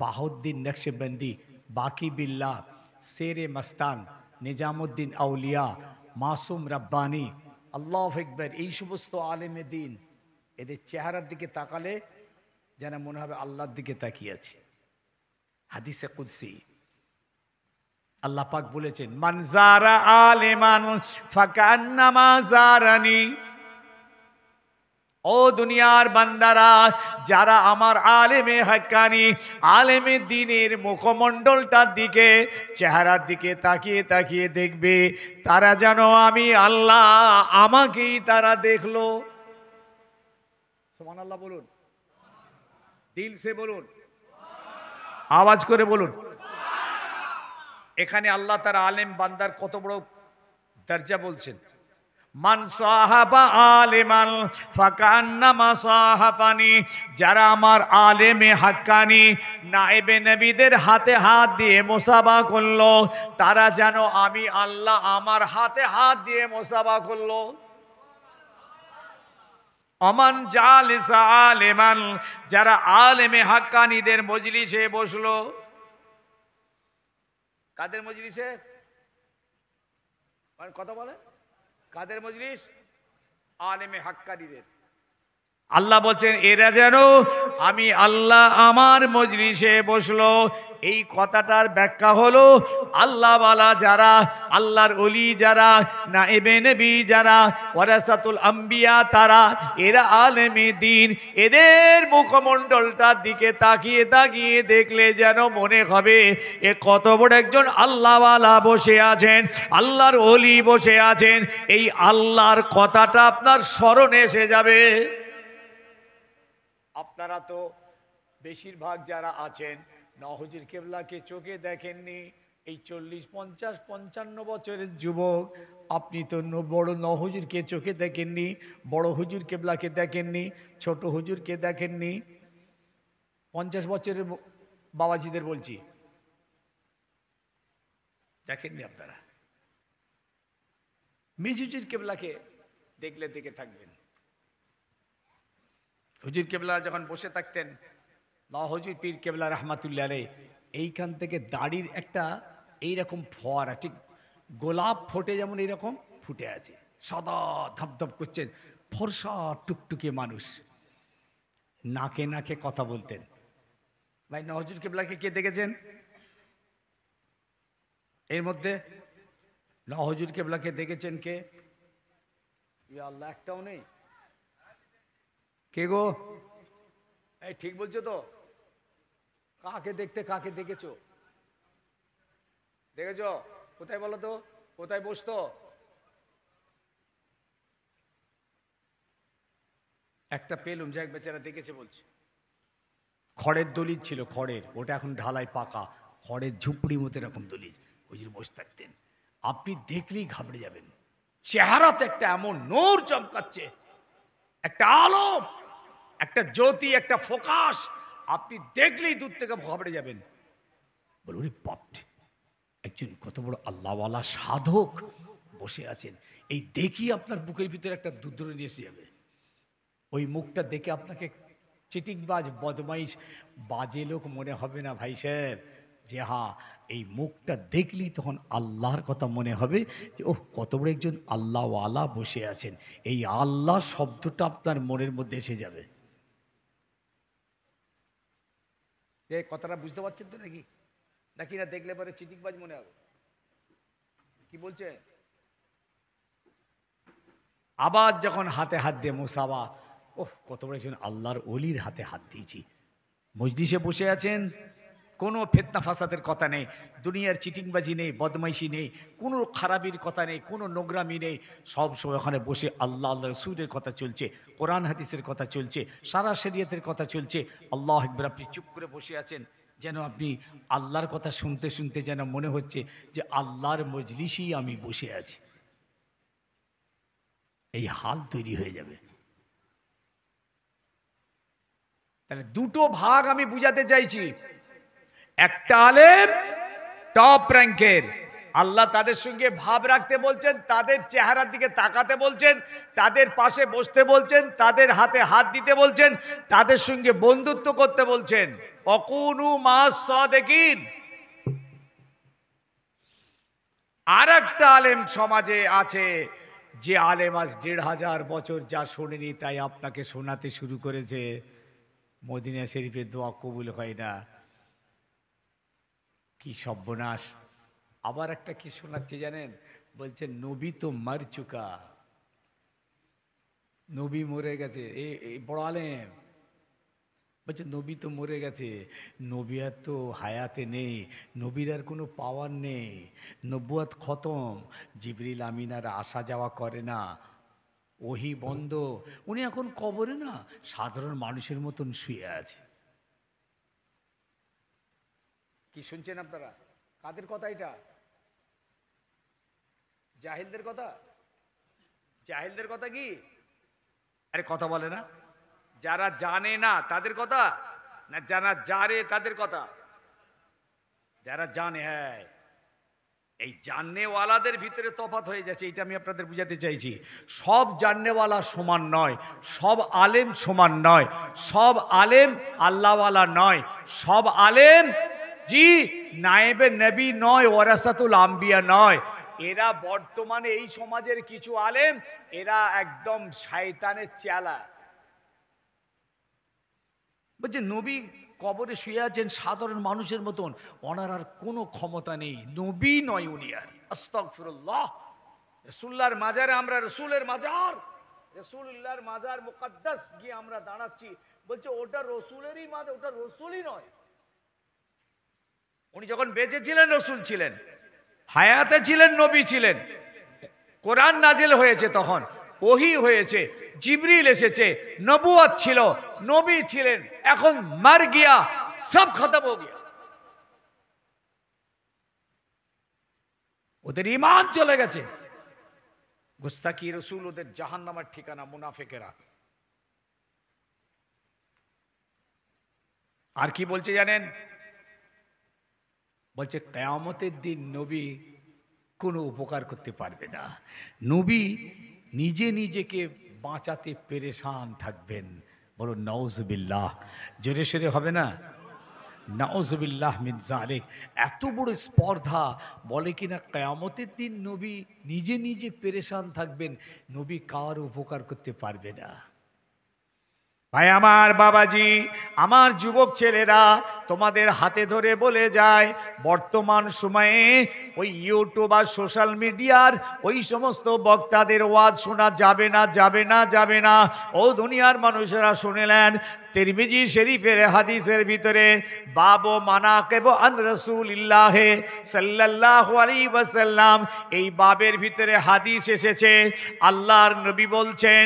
বাহুদ্দিন নকশবন্দি, বাকি বিল্লাহ, शेरे मस्तान, निजामुद्दीन আউলিয়া, মাসুম রব্বানি, আল্লাহু আকবার, এই সমস্ত আলেমে দিন এদের চেহারার দিকে তাকালে যেন মনে হবে আল্লাহর দিকে তাকিয়ে আছে। হাদিসে কুদসি আল্লাহ পাক বলেছেন, মান যারা আলেমান ফাকান্নামা যারানি। ও দুনিয়ার বান্দারা, যারা আমার আলেমে হাক্কানি, আলেমে দ্বীনের মুখমণ্ডলটার দিকে, চেহারার দিকে তাকিয়ে তাকিয়ে দেখবে, তারা যেন আমি আল্লাহ, আমাকেই তারা দেখলো। সুবহানাল্লাহ বলুন, দিল সে বলুন, আওয়াজ করে বলুন। এখানে আল্লাহ তার আলেম বান্দার কত বড় দরজা বলছেন। মান সাহাবা আলেমান ফাকান্নামা সাহাবানি, যারা আমার আলেমে হাক্কানি, নায়েবে নবীদের হাতে হাত দিয়ে মুসাফা করলো, তারা যেন আমি আল্লাহ আমার হাতে হাত দিয়ে মুসাফা করলো। অমান জালিসা আলেমান, যারা আলেমে হাক্কানিদের মজলিসে বসলো। কাদের মজলিসে? কথা বলে কাদের মজলিস? আলেমে হাক্কানিদের। আল্লাহ বলছেন এরা যেন আমি আল্লাহ আমার মজলিসে বসলো। এই কথাটার ব্যাখ্যা হলো আল্লাহ ওয়ালা যারা, আল্লাহর ওলি যারা, নায়েবে নবী যারা, ওয়ারাসাতুল আম্বিয়া তারা, এরা আলেমে দ্বীন। এদের মুখমণ্ডলটার দিকে তাকিয়ে তাকিয়ে দেখলে যেন মনে হবে এ কত বড় একজন আল্লাহ ওয়ালা বসে আছেন, আল্লাহর ওলি বসে আছেন। এই আল্লাহর কথাটা আপনার স্মরণে এসে যাবে। আপনারা তো বেশিরভাগ যারা আছেন নওহুজুর কেবলাকে চোখে দেখেননি। এই 40, 50, 55 বছরের যুবক, আপনি তো বড় নওহুজুরকে চোখে দেখেননি, বড় হুজুর কেবলাকে দেখেননি, ছোট হুজুরকে দেখেননি। 50 বছরের বাবাজিদের বলছি, দেখেননি আপনারা। মিজুজুর কেবলাকে দেখলে দেখে থাকবেন। হুজুর কেবলা যখন বসে থাকতেন, নওহুজুর পীর কেবলা রহমাতুল্লাহ আলাইহ, এইখান থেকে দাড়ির একটা এইরকম ফোয়ারা, ঠিক গোলাপ ফোটে যেমন এইরকম ফুটে আছে, সাদা ধপধপ করছেন, ফর্সা টুকটুকে মানুষ, নাকে নাকে কথা বলতেন। ভাই নওহুজুর কেবলাকে কে দেখেছেন এর মধ্যে? নওহুজুর কেবলাকে দেখেছেন কে? ইয়া আল্লাহ, একটাও নেই। কে গো? এই ঠিক বলছো তো? কাকে দেখতে, কাকে দেখেছো? দেখেছো? কোথায় বলো তো, কোথায় বসতো? একটা পেলুম, যাক বেচারা দেখেছে বলছে। খড়ের দলিল ছিল, খড়ের, ওটা এখন ঢালাই পাকা, খড়ের ঝুপড়ি মতো এরকম দলিল, হুজুর বসে থাকতেন। আপনি দেখলেই ঘাবড়ে যাবেন। চেহারাতে একটা এমন নূর চমকাচ্ছে, একটা আলো, একটা জ্যোতি, একটা ফোকাস, আপনি দেখলেই দূর থেকে ঘাবড়ে যাবেন। বলে ওরে বাপরে, একজন কত বড় আল্লাহওয়ালা সাধক বসে আছেন, এই দেখি আপনার বুকের ভিতরে একটা দুধরে নিয়ে এসে যাবে। ওই মুখটা দেখে আপনাকে চিটিংবাজ বদমাইশ বাজে লোক মনে হবে না ভাই সাহেব, যে হ্যাঁ এই মুখটা দেখলি তখন আল্লাহর কথা মনে হবে যে ওহ কত বড় একজন আল্লাহওয়ালা বসে আছেন। এই আল্লাহ শব্দটা আপনার মনের মধ্যে এসে যাবে। এই কথাটা বুঝতে পারছেন তো নাকি? নাকি না দেখলে পরে চিটিংবাজ মনে হবে? কি বলছে? আবার যখন হাতে হাত দিয়ে মোসাবা, ওহ কত বড় একজন আল্লাহর অলির হাতে হাত দিয়েছি। মজলিসে বসে আছেন, কোনো ফিতনা ফাসাদের কথা নেই, দুনিয়ার চিটিংবাজি নেই, বদমাইশি নেই, কোনো খারাপির কথা নেই, কোনো নোংরামি নেই, সব সময় ওখানে বসে আল্লাহ আল্লাহ রসুলের কথা চলছে, কোরআন হাদিসের কথা চলছে, সারা শরিয়তের কথা চলছে। আল্লাহ একবার আপনি চুপ করে বসে আছেন, যেন আপনি আল্লাহর কথা শুনতে শুনতে যেন মনে হচ্ছে যে আল্লাহর মজলিসেই আমি বসে আছি। এই হাল তৈরি হয়ে যাবে। তাহলে দুটো ভাগ আমি বুঝাতে চাইছি। একটা আলেম টপ র্যাঙ্কের, আল্লাহ তাদের সঙ্গে ভাব রাখতে বলছেন, তাদের চেহারার দিকে তাকাতে বলছেন, তাদের পাশে বসতে বলছেন, তাদের হাতে হাত দিতে বলছেন, তাদের সঙ্গে বন্ধুত্ব করতে বলছেন। অকুনু মাস সাদিকিন। আর একটা আলেম সমাজে আছে, যে আলেম আজ ১৫০০ বছর যা শোনেনি তাই আপনাকে শোনাতে শুরু করেছে। মদিনা শরীফের দোয়া কবুল হয় না, কি সর্বনাশ। আবার একটা কি শোনাচ্ছে জানেন? বলছে নবী তো মার চুকা, নবী মরে গেছে। এই বড় আলেম বলছে নবী তো মরে গেছে, নবী আর তো হায়াতে নেই, নবীর আর কোনো পাওয়ার নেই, নবুয়াত খতম, জিবরিল আমিন আর আসা যাওয়া করে না, ওহি বন্ধ, উনি এখন কবরে না সাধারণ মানুষের মতন শুয়ে আছে। কি শুনছেন আপনারা? কাদের কথা এটা? জাহিলদের কথা? জাহিলদের কথা কি? আরে কথা বলে না, যারা জানে না তাদের কথা, না যারা জানে তাদের কথা? যারা জানে। হ্যাঁ, এই জাননেওয়ালাদের ভিতরে তফাৎ হয়ে যাচ্ছে, এটা আমি আপনাদের বুঝাতে চাইছি। সব জাননেওয়ালা সমান নয়, সব আলেম সমান নয়, সব আলেম আল্লাহওয়ালা নয়, সব আলেম জি নায়েবে নবী নয়, ওয়ারাসাতুল আম্বিয়া নয়। এরা বর্তমানে এই সমাজের কিছু আলেম, এরা একদম শয়তানের চেলা। বলছে নবী কবরে শুয়ে আছেন সাধারণ মানুষের মতন, ওনার আর কোনো ক্ষমতা নেই, নবী নয় উনি আর। আস্তাগফিরুল্লাহ। রাসূলুল্লাহর মাজারে আমরা, রসুলের মাজার, রাসূলুল্লাহর মাজার মুকদ্দাস গিয়ে আমরা দাঁড়াচ্ছি, বলছে ওটা রসুলেরই মাজার, ওটা রসুলই নয়। উনি যখন বেঁচে ছিলেন রসুল ছিলেন, হায়াতে ছিলেন নবী ছিলেন, কোরআন নাজিল হয়েছে, তখন ওহী হয়েছে, জিবরিল এসেছে, নবুয়ত ছিল, নবী ছিলেন, এখন মার গিয়া, সব খতম হয়ে গিয়া, ওদের ঈমান চলে গেছে। গুস্তাকি রসুল ওদের জাহান্নামের ঠিকানা, মুনাফিকেরা। আর কি বলছে জানেন? বলছে কিয়ামতের দিন নবী কোনো উপকার করতে পারবে না, নবী নিজে নিজেকে বাঁচাতে পেরেশান থাকবেন। বলো নাউজুবিল্লাহ, জোরে সোরে হবে না? নাউজুবিল্লাহ মিন যালিক। এত বড় স্পর্ধা, বলে কিনা কিয়ামতের দিন নবী নিজে নিজে পেরেশান থাকবেন, নবী কার উপকার করতে পারবে না। ভাই আমার, বাবাজি আমার, যুবক ছেলেরা, তোমাদের হাতে ধরে বলে যায়, বর্তমান সময়ে ওই ইউটিউব আর সোশ্যাল মিডিয়ার ওই সমস্ত বক্তাদের ওয়াজ শোনা যাবে না, যাবে না, যাবে না। ও দুনিয়ার মানুষেরা শুনেলেন, তিরমিজি শরীফের হাদিসের ভিতরে বাবু মানাকিব আন রাসূলিল্লাহ সাল্লাল্লাহু আলাইহি ওয়াসাল্লাম, এই বাবের ভিতরে হাদিস এসেছে, আল্লাহর নবী বলছেন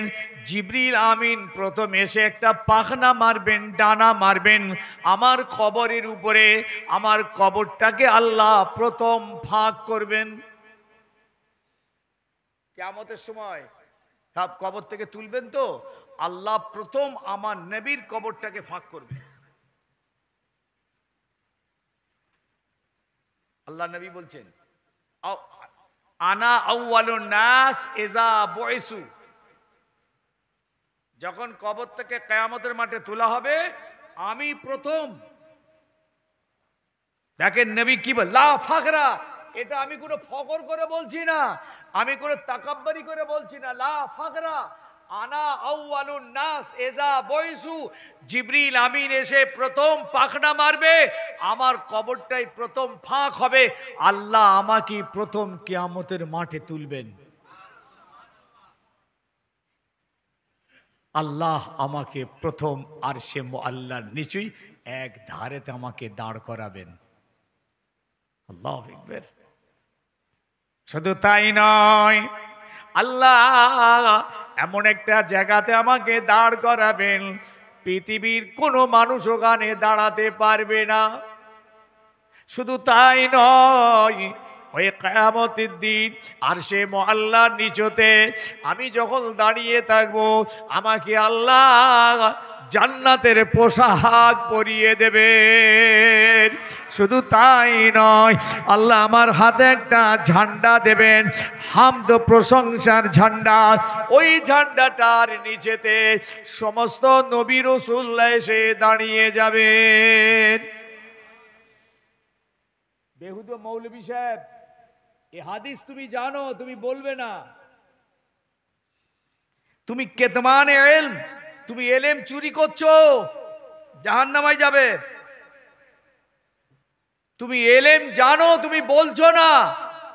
জিবরিল আমিন প্রথম এসে একটা পাখনা মারবেন, ডানা মারবেন আমার কবরের উপরে, আমার কবরটাকে আল্লাহ প্রথম ফাঁক করবেন। কিয়ামতের সময় সব কবর থেকে তুলবেন তো, আল্লাহ প্রথম আমার নবীর কবরটাকে ফাঁক করবেন। আল্লাহ নবী বলছেন আনা আউয়ালুন নাস ইযা বুইসু, যখন কবর থেকে কিয়ামতের মাঠে তোলা হবে আমি প্রথম। দেখেন নবী কি বল, লা ফাখরা, এটা আমি কোনো ফখর করে বলছি না, আমি কোনো তাকাব্বুরি করে বলছি না, লা ফাখরা, আনা আউয়ালুন নাস ইযা বুইসু, জিবরিল আমিন এসে প্রথম পাখনা মারবে, আমার কবরটাই প্রথম ফাঁক হবে, আল্লাহ আমাকে প্রথম কিয়ামতের মাঠে তুলবেন, আল্লাহ আমাকে প্রথম আরশে মুআল্লার নিচুই এক ধারেতে আমাকে দাঁড় করাবেন। আল্লাহু আকবার। শুধু তাই নয়, আল্লাহ এমন একটা জায়গাতে আমাকে দাঁড় করাবেন পৃথিবীর কোনো মানুষ ওখানে দাঁড়াতে পারবে না। শুধু তাই নয়, ওই কিয়ামতের দিন আরশে মুআল্লার নিচতে আমি যখন দাঁড়িয়ে থাকবো আমাকে আল্লাহ জান্নাতের পোশাক পরিয়ে দেবেন। শুধু তাই নয়, আল্লাহ আমার হাতে একটা ঝান্ডা দেবেন, হামদ প্রশংসার ঝান্ডা, ওই ঝান্ডাটার নিচেতে সমস্ত নবী রাসূলরা এসে দাঁড়িয়ে যাবেন। বেহুদ মৌলভী সাহেব, এই হাদিস তুমি জানো, তুমি বলবে না, তুমি কেতমানে ইলম, তুমি ইলম চুরি করছো, জাহান্নামায় যাবে। তুমি ইলম জানো, তুমি বলছো না,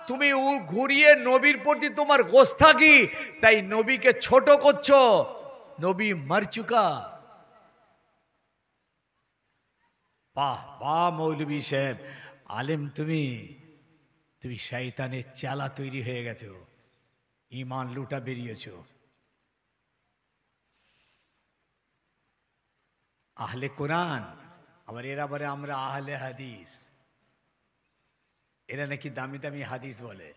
তুমি ঘুরিয়ে নবীর প্রতি তোমার গোস্তাখি, তাই নবীকে ছোট করছো, নবী মর চুকা। বাহ বাহ মৌলভী সাহেব, আলেম তুমি, তুমি শয়তানের চালা তৈরি হয়ে গেছো, ঈমান লুটা বেরিয়েছো। আহলে কোরআন, আবার এরা বলে আমরা আহলে হাদিস, এরা নাকি দামি দামি হাদিস বলে।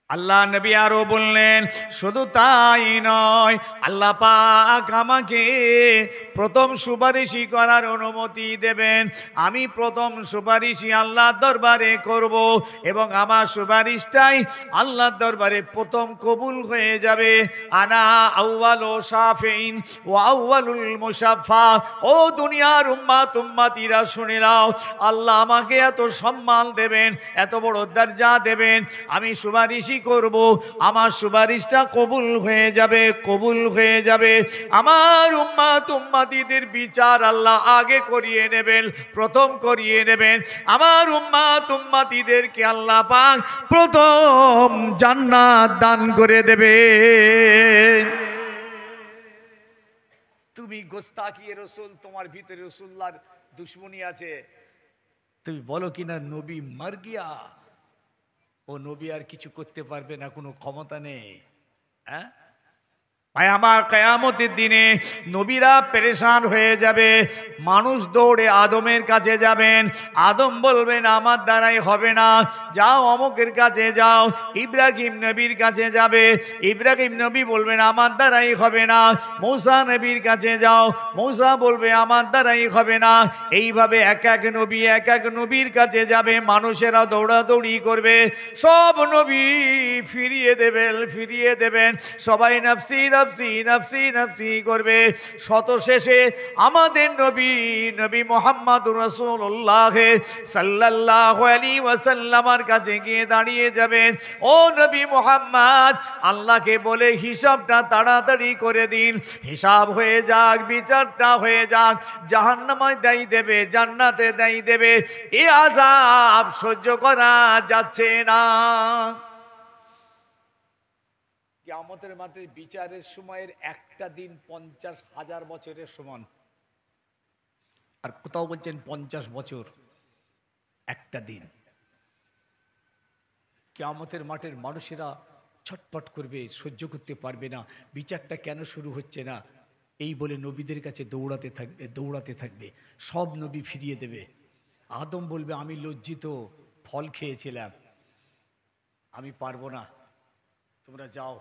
আল্লাহ নবী আরো বললেন, শুধু তাই নয়, আল্লাহ পাক আমাকে প্রথম সুপারিশি করার অনুমতি দেবেন, আমি প্রথম সুপারিশি আল্লাহর দরবারে করব, এবং আমার সুপারিশটাই আল্লাহর দরবারে প্রথম কবুল হয়ে যাবে। আনা আউয়ালু শাফিঈন ওয়া আউয়ালুল মুশাফফা। ও দুনিয়ার উম্মাত উম্মাতিরা শুনে নাও, আল্লাহ আমাকে এত সম্মান দেবেন, এত বড় দরজা দেবেন, আমি সুপারিশি করব, আমার সুপারিশটা কবুল হয়ে যাবে, কবুল হয়ে যাবে। আমার উম্মাত উম্মাতীদের বিচার আল্লাহ আগে করিয়ে নেবেন, প্রথম করিয়ে নেবেন। আমার উম্মাত উম্মাতীদেরকে আল্লাহ পাক প্রথম জান্নাত দান করে দেবেন। তুমি গোস্তাকি রাসূল, তোমার ভিতরে রাসূলুল্লাহর দুশমনী আছে, তুমি বলো কিনা নবী মর গিয়া, ও নবী আর কিছু করতে পারবে না, কোনো ক্ষমতা নেই। হ্যাঁ, আমার কিয়ামতের দিনে নবীরা পেরেশান হয়ে যাবে, মানুষ দৌড়ে আদমের কাছে যাবেন, আদম বলবেন আমার দ্বারাই হবে না, যাও অমুকের কাছে যাও, ইব্রাহিম নবীর কাছে যাবে, ইব্রাহিম নবী বলবেন আমার দ্বারাই হবে না, মূসা নবীর কাছে যাও, মূসা বলবে আমার দ্বারাই হবে না। এইভাবে এক এক নবী এক এক নবীর কাছে যাবে, মানুষেরা দৌড়াদৌড়ি করবে, সব নবী ফিরিয়ে দেবেন, ফিরিয়ে দেবেন, সবাই নফসি নফসি নফসি নফসি করবে। শত শেষে আমাদের নবী, নবী মুহাম্মদুর রাসূলুল্লাহ সাল্লাল্লাহু আলাইহি ওয়াসাল্লামের কাছে গিয়ে দাঁড়িয়ে যাবেন, ও নবী মুহাম্মদ, আল্লাহকে বলে হিসাবটা তাড়াতাড়ি করে দিন, হিসাব হয়ে যাক, বিচারটা হয়ে যাক, জাহান্নামে দেই দেবে, জান্নাতে দেই দেবে, এই আযাব সহ্য করা যাচ্ছে না। কিয়ামতের মাঠে বিচারের সময়ের একটা দিন 50,000 বছরের সমান, আর কোথাও বলছেন 50 বছর একটা দিন। কিয়ামতের মাঠের মানুষেরা ছটফট করবে, সহ্য করতে পারবে না, বিচারটা কেন শুরু হচ্ছে না, এই বলে নবীদের কাছে দৌড়াতে থাকবে, দৌড়াতে থাকবে, সব নবী ফিরিয়ে দেবে। আদম বলবে আমি লজ্জিত, ফল খেয়েছিলাম, আমি পারবো না, তোমরা যাও,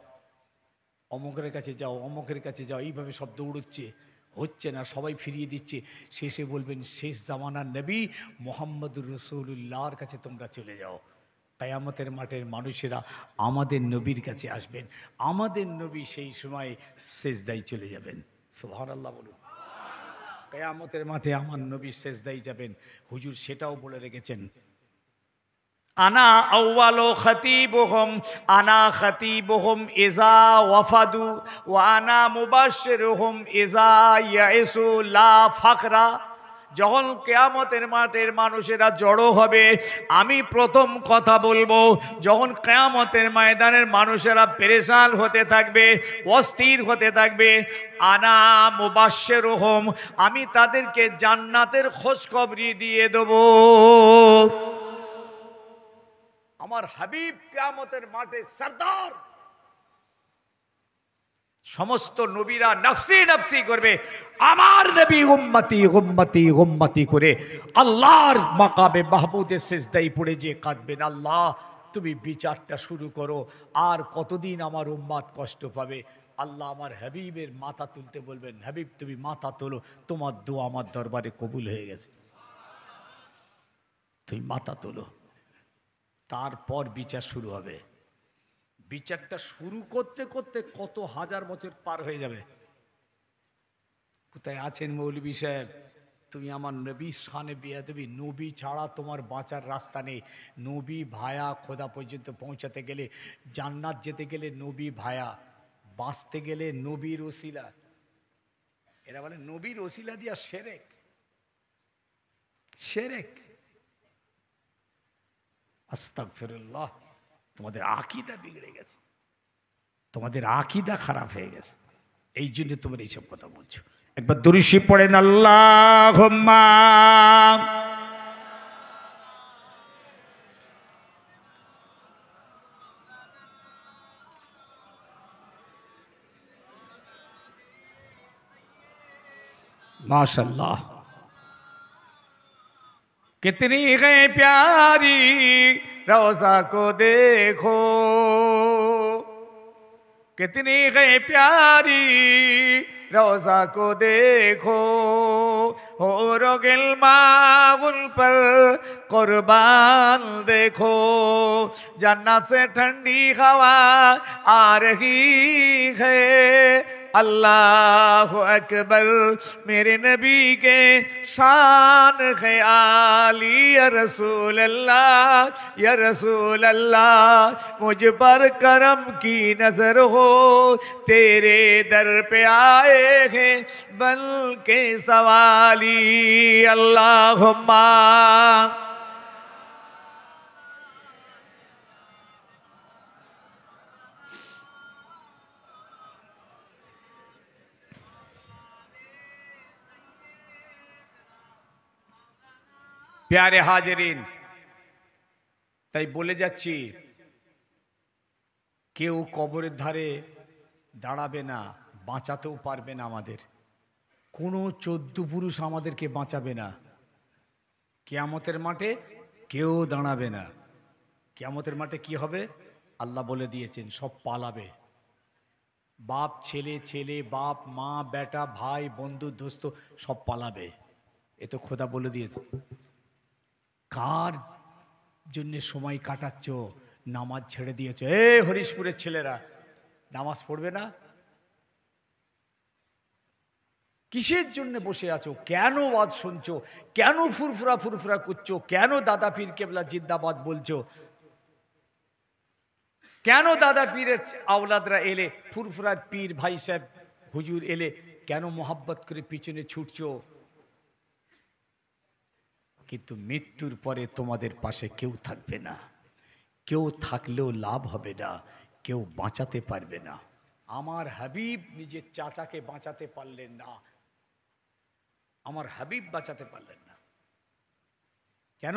অমুকের কাছে যাও, অমুকের কাছে যাও, এইভাবে সব দৌড়চ্ছে। হচ্ছে না, সবাই ফিরিয়ে দিচ্ছে। শেষে বলবেন শেষ জামানার নবী মুহাম্মদুর রাসূলুল্লাহর কাছে তোমরা চলে যাও। কিয়ামতের মাঠের মানুষেরা আমাদের নবীর কাছে আসবেন, আমাদের নবী সেই সময় সেজদায় চলে যাবেন। সুবহানাল্লাহ বলুন। কিয়ামতের মাঠে আমার নবী সেজদায় যাবেন। হুজুর সেটাও বলে রেখেছেন, আনা আউয়ালু খাতিবুহুম, আনা খাতিবুহুম ইজা ওয়াফাদু ওয়া আনা মুবাশশিরুহুম ইজা ইয়াইসু লা ফাকরা। যখন কিয়ামতের মাঠের মানুষেরা জড়ো হবে, আমি প্রথম কথা বলবো। যখন কিয়ামতের ময়দানের মানুষেরা পেরেশান হতে থাকবে, অস্থির হতে থাকবে, আনা মুবাশশিরুহুম, আমি তাদেরকে জান্নাতের খোঁজখবরি দিয়ে দেবো। আমার হাবিব কিয়ামতের মাঠে সরদার। সমস্ত নবীরা নফসি নফসি করবে, আমার নবী উম্মতি উম্মতি উম্মতি করে আল্লাহর মাকামে মাহমুদে সিজদায় পড়ে যে কাঁদবেন, আল্লাহ তুমি বিচারটা শুরু করো, আর কতদিন আমার উম্মত কষ্ট পাবে। আল্লাহ আমার হাবিবের মাথা তুলতে বলবেন, হাবিব তুমি মাথা তোলো, তোমার দোয়া আমার দরবারে কবুল হয়ে গেছে, তুমি মাথা তোলো। তারপর বিচার শুরু হবে। বিচারটা শুরু করতে করতে কত হাজার বছর পার হয়ে যাবে। কোথায় আছেন মৌলভী সাহেব? তুমি আমার নবী শানে বেয়াদবি, নবী ছাড়া তোমার বাঁচার রাস্তা নেই। নবী ভায়া খোদা পর্যন্ত পৌঁছাতে গেলে, জান্নাত যেতে গেলে নবী ভায়া, বাঁচতে গেলে নবীর ওসিলা। এরা বলে নবীর ওসিলা দিয়া শিরক, শিরক। আস্তাগফিরুল্লাহ। তোমাদের আকীদা বিগড়ে গেছে, তোমাদের আকীদা খারাপ হয়ে গেছে, এই জন্য তোমরা এইসব কথা বলছো। একবার দুরূদ শরীফ পড়েন, আল্লাহুম্মা माशाल्लाह। कितनी है प्यारी रोज़ा को देखो, कितनी है प्यारी रोज़ा को देखो, हो गिलमा उन पर कुर्बान देखो, जन्नत से ठंडी हवा आ रही है, अल्लाह अकबर, मेरे नबी के शान है आली, या रसूल अल्लाह, या रसूल अल्लाह, मुझ पर करम की नजर हो, तेरे दर पे आए हैं बन के सवाली, अल्लाहुम्मा। প্যারে হাজেরিন, তাই বলে যাচ্ছি, কেউ কবরের ধারে দাঁড়াবে না, বাঁচাতেও পারবে না আমাদের। কোনো 14 পুরুষ আমাদেরকে বাঁচাবে না। কিয়ামতের মাঠে কেউ দাঁড়াবে না। কিয়ামতের মাঠে কি হবে? আল্লাহ বলে দিয়েছেন, সব পালাবে। বাপ ছেলে, ছেলে বাপ, মা বেটা, ভাই বন্ধু দোস্ত সব পালাবে। এ তো খোদা বলে দিয়েছে। কার জন্য সময় কাটাচ্ছ? নামাজ ছেড়ে দিয়েছ। হরিশপুরের ছেলেরা নামাজ পড়বে না? কিসের জন্য বসে আছো? কেন ওয়াজ শুনছো? কেন ফুরফুরা ফুরফুরা করছো? কেন দাদা পীর কেবলা জিন্দাবাদ বলছো? কেন দাদা পীরের আওলাদরা এলে, ফুরফুরার পীর ভাই সাহেব হুজুর এলে কেন মোহাব্বত করে পিছনে ছুটছো? কিন্তু মৃত্যুর পরে তোমাদের পাশে কেউ থাকবে না। কেউ থাকলেও লাভ হবে না, কেউ বাঁচাতে পারবে না। আমার হাবিব নিজের চাচাকে বাঁচাতে পারলেন না, আমার হাবিব বাঁচাতে পারলেন না। কেন?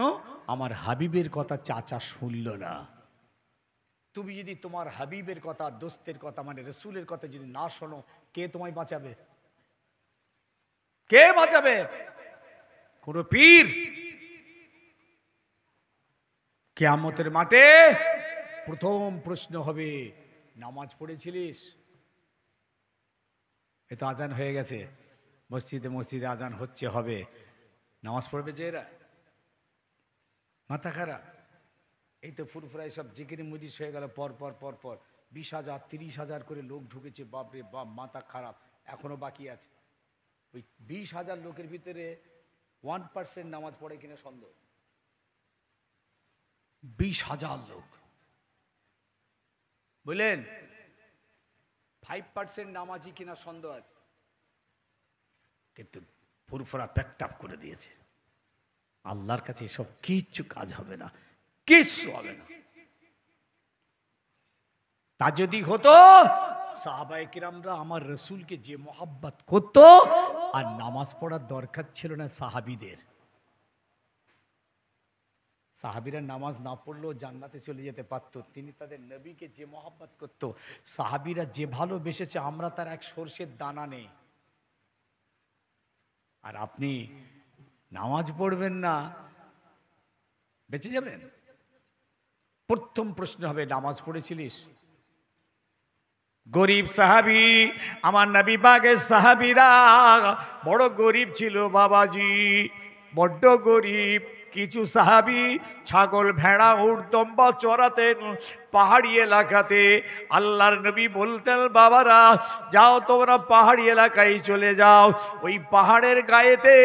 আমার হাবিবের কথা চাচা শুনল না। তুমি যদি তোমার হাবিবের কথা, দোস্তের কথা, মানে রসুলের কথা যদি না শোনো, কে তোমায় বাঁচাবে? কে বাঁচাবে? কোন পীর? কিয়ামতের মাঠে প্রথম প্রশ্ন হবে, নামাজ পড়েছিলিস? এ তো আজান হয়ে গেছে, মসজিদে মসজিদে আজান হচ্ছে, হবে, নামাজ পড়বে যে এরা মাথা খারাপ। এই তো ফুরফুরাই সব জিকিরে মুজিস হয়ে গেল, পর পর পর পর 20,000 30,000 করে লোক ঢুকেছে, বাপরে বাপ, মাথা খারাপ। এখনো বাকি আছে। ওই 20,000 লোকের ভিতরে 1% নামাজ পড়ে কিনা সন্দেহ। 20,000 লোক, বুঝলেন, 5% নামাজি কিনা সন্দেহ আছে। কিন্তু ফুরফুরা প্যাকটাপ করে দিয়েছে। আল্লাহর কাছে এসব কিচ্ছু কাজ হবে না, কিচ্ছু হবে না। তা যদি হতো, সাহাবায়ে কিরামরা আমার রসুলকে যে মোহাব্বত করত, আর নামাজ পড়ার দরকার ছিল না সাহাবীদের। সাহাবীরা নামাজ না পড়লেও জান্নাতে চলে যেতে পারত। তিনি তাদের নবীকে যে মোহাব্বত করত, সাহাবীরা যে ভালোবেসেছে, আমরা তার এক সর্ষের দানা নেই। আর আপনি নামাজ পড়বেন না, বেঁচে যাবেন? প্রথম প্রশ্ন হবে, নামাজ পড়েছিলিস? গরিব সাহাবী, আমার নবী পাকের সাহাবীরা বড় গরিব ছিল বাবাজি, বড্ড গরিব। কিছু সাহাবী ছাগল ভেড়া উট দম্বা চড়াতেন পাহাড়ি এলাকাতে। আল্লাহর নবী বলতেন, বাবারা যাও তোমরা পাহাড়ি এলাকায় চলে যাও, ওই পাহাড়ের গায়েতে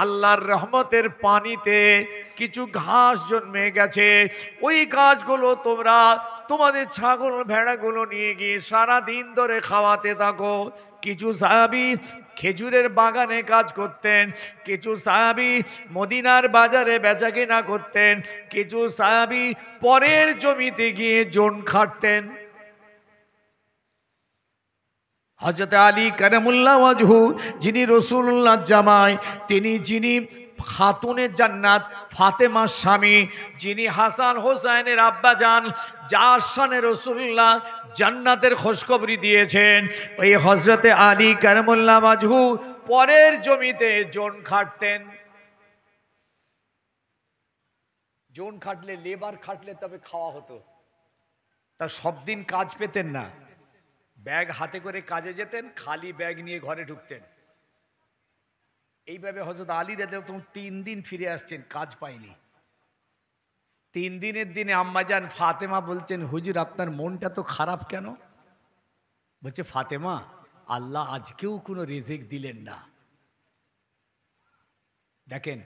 আল্লাহর রহমতের পানিতে কিছু ঘাস জন্মে গেছে, ওই ঘাসগুলো তোমরা তোমাদের ছাগল ভেড়াগুলো নিয়ে গিয়ে সারা দিন ধরে খাওয়াতে থাকো। কিছু সাহাবী খেজুরের বাগানে কাজ করতেন, কিছু সাহাবী মদিনার বাজারে বেচাকেনা করতেন, কিছু সাহাবী পরের জমিতে গিয়ে জোন খাটতেন। হযরত আলী কারামুল্লাহ ওয়াজহু, যিনি রাসূলুল্লাহ জামাই, যিনি খাতুনে জান্নাত ফাতেমার স্বামী, যিনি হাসান হোসাইনের আব্বাজান, যার শানে রাসূলুল্লাহ জান্নাতের খোঁজখবরি দিয়েছেন, ওই হযরতে আলী কারামুল্লাহ ওয়াজহু পরের জমিতে জোন খাটতেন। জোন খাটলে, লেবার খাটলে তবে খাওয়া হতো। তা সব দিন কাজ পেতেন না, ব্যাগ হাতে করে কাজে যেতেন, খালি ব্যাগ নিয়ে ঘরে ঢুকতেন। এইভাবে হযরত আলী রাদিয়াল্লাহু আনহু 3 দিন ফিরে আসছেন, কাজ পায়নি। 3 দিনের দিনে আম্মাজান ফাতেমা বলছেন, হুজুর আপনার মনটা তো খারাপ কেন? বলছে, ফাতেমা, আল্লাহ আজকেও কোনো রিজিক দিলেন না। দেখেন,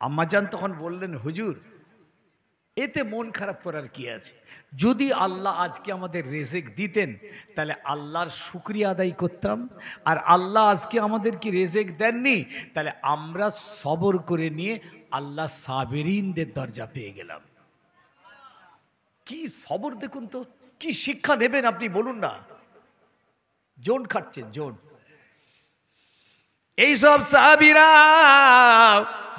আম্মাজান তখন বললেন, হুজুর এতে মন খারাপ করার কি আছে? যদি আল্লাহ আজকে আমাদের রিজিক দিতেন, তাহলে আল্লাহর শুকরিয়া আদায় করতাম। আর আল্লাহ আজকে আমাদের কি রিজিক দেননি, তাহলে আমরা সবর করে নিয়ে আল্লাহ সাবিরিনদের দরজা পেয়ে গেলাম। কি সবর দেখুন তো, কি শিক্ষা নেবেন আপনি বলুন না। জোন খাটছেন, জোন। এইসব সাহাবীরা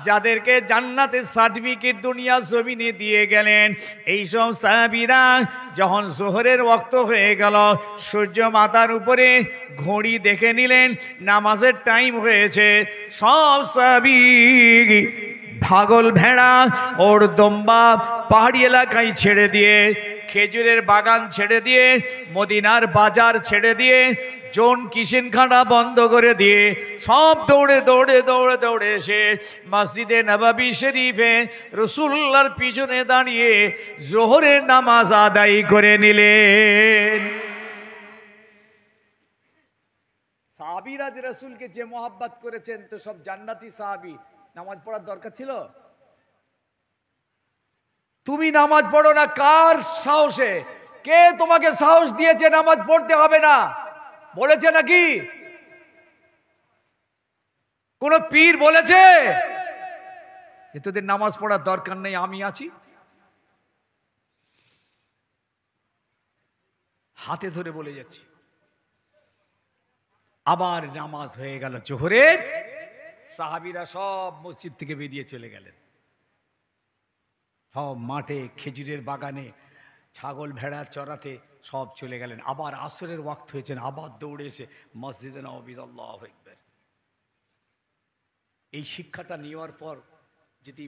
যাদেরকে জান্নাতের সার্টিফিকেট দুনিয়া জমিনে দিয়ে গেলেন, এইসব সাহাবীরা যখন জোহরের ওয়াক্ত হয়ে গেল, সূর্য মাথার উপরে ঘড়ি দেখে নিলেন নামাজের টাইম হয়েছে, সব সাহাবী ছাগল ভেড়া ওর দম্বা পাহাড়ি এলাকায় ছেড়ে দিয়ে, খেজুরের বাগান ছেড়ে দিয়ে, মদিনার বাজার ছেড়ে দিয়ে, জোন কিষেনখানা বন্ধ করে দিয়ে সব দৌড়ে দৌড়ে দৌড়ে দৌড়ে এসে মসজিদে নববী শরীফে রাসূলুল্লাহর পিছনে দাঁড়িয়ে জোহরের নামাজ আদায় করে নিলেন। সাহাবীরা যে রাসূলকে যে মোহাব্বত করেছেন, তো সব জান্নাতি সাহাবী, নামাজ পড়ার দরকার ছিল? তুমি নামাজ পড়ো না কার সাহসে? কে তোমাকে সাহস দিয়েছে নামাজ পড়তে হবে না? বলেছে নাকি? কোন পীর বলেছে যে তোদের নামাজ পড়ার দরকার নেই, আমি আছি? হাতে ধরে বলে যাচ্ছি। আবার নামাজ হয়ে গেল জোহরের, সাহাবীরা সব মসজিদ থেকে বেরিয়ে চলে গেলেন, সব মাঠে খেজুরের বাগানে ছাগল ভেড়া চড়াতে সব চলে গেলেন। আবার আসরের ওয়াক্ত হয়েছেন, আবার দৌড়ে এসে মসজিদে নববী, আল্লাহু আকবার। এই শিক্ষাটা নেওয়ার পর যদি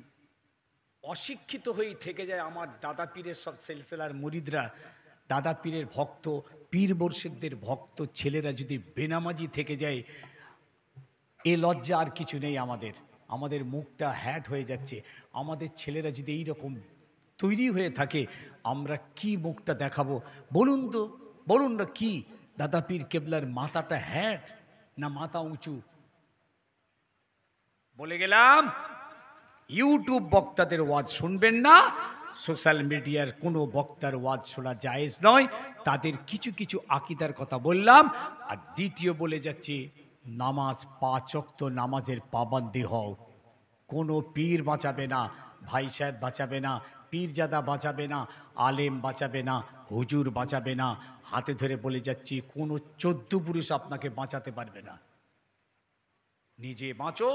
অশিক্ষিত হয়েই থেকে যায়, আমার দাদা পীরের সব সিলসিলার মুরিদরা, দাদা পীরের ভক্ত, পীর মুর্শিদদের ভক্ত ছেলেরা যদি বেনামাজি থেকে যায়, এ লজ্জা আর কিছু নেই আমাদের। আমাদের মুখটা হ্যাট হয়ে যাচ্ছে। আমাদের ছেলেরা যদি এই রকম তৈরি হয়ে থাকে, আমরা কি মুখটা দেখাবো? বলুন তো, বলুন না কি? দাদা পীর কেবলার মাথাটা হ্যাট না মাথা উঁচু? বলে গেলাম, ইউটিউব বক্তাদের ওয়াজ শুনবেন না, সোশ্যাল মিডিয়ার কোনো বক্তার ওয়াজ শোনা জায়েজ নয়। তাদের কিছু কিছু আকিদার কথা বললাম। আর দ্বিতীয় বলে যাচ্ছি, নামাজ 5 ওয়াক্ত নামাজের পাবন্দি হও। কোনো পীর বাঁচাবে না, ভাই সাহেব বাঁচাবে না, পীরজাদা বাঁচাবে না, আলেম বাঁচাবে না, হুজুর বাঁচাবে না। হাতে ধরে বলে যাচ্ছি, কোনো 14 পুরুষ আপনাকে বাঁচাতে পারবে না। নিজে বাঁচো।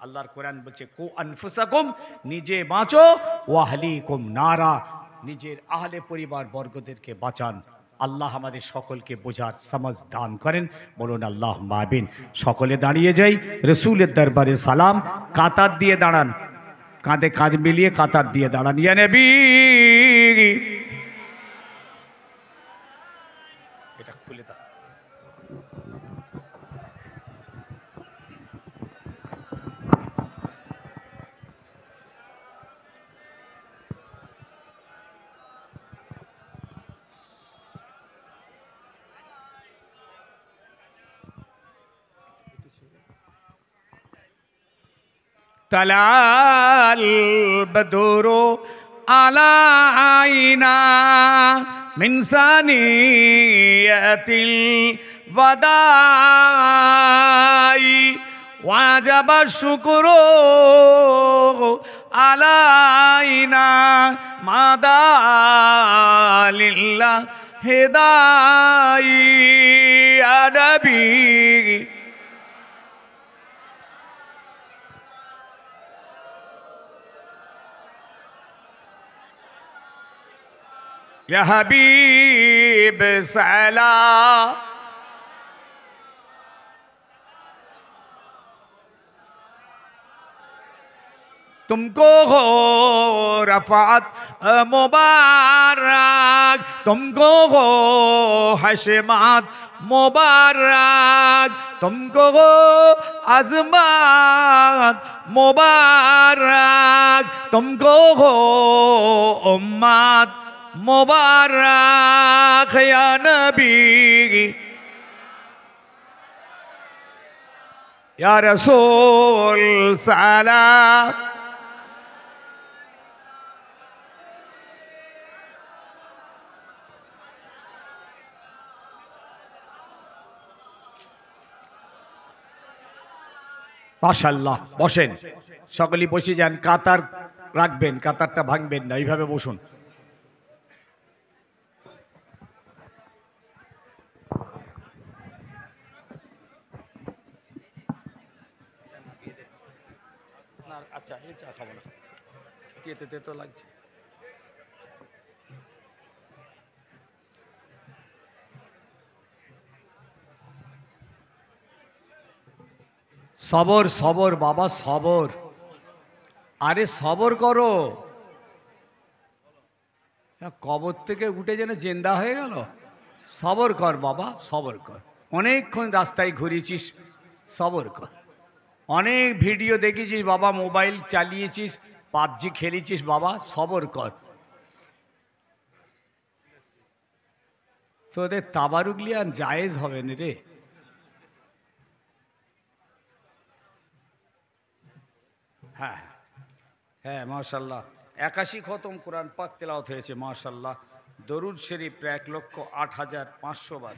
আল্লাহর কোরআন বলছে, কো আনফুসাকুম, নিজে বাঁচো, ওয়াহলিকুম নারা, নিজের আহলে পরিবার বর্গদেরকে বাঁচান। আল্লাহ আমাদের সকলকে বোঝার সমাজ দান করেন। বলুন আল্লাহ আমিন। সকলে দাঁড়িয়ে যাই, রসুলের দরবারে সালাম। কাতার দিয়ে দাঁড়ান, কাঁধে কাঁধ মিলিয়ে কাতার দিয়ে দাঁড়ান। ইয়া নবী, এটা খুলে দাও। طلع البدر علينا من ثنية الوداع وجب الشكر علينا ما دعا لله هداي يا نبي يا حبيب سلام तुमको हो रफ़ात मुबारक, तुमको हो हशमात मुबारक, तुमको हो अज़मत मुबारक, तुमको हो उम्मत मुबारक या नबी या रसूल सलाम। মাশাআল্লাহ, বসেন, সকলেই বসে যান। কাতার রাখবেন, কাতারটা ভাঙবেন না, এইভাবে বসুন। আচ্ছা, এই চা খাবো না, তেতে তেতো লাগছে। সবর সবর বাবা, সবর। আরে সবর করো, কবর থেকে উঠে যেন জেন্দা হয়ে গেল। সবর কর বাবা, সবর কর। অনেকক্ষণ রাস্তায় ঘুরেছিস, সবর কর। অনেক ভিডিও দেখেছিস বাবা, মোবাইল চালিয়েছিস, পাবজি খেলেছিস বাবা, সবর কর। তোদের তাবারুকলি আর জায়েজ হবে না রে। হ্যাঁ হ্যাঁ, মাশাল্লাহ। 81 খতম কোরআন পাক তেলাওয়াত হয়েছে, মাশাল্লাহ। দরুদ শরীফ প্রায় 1,08,500 বার।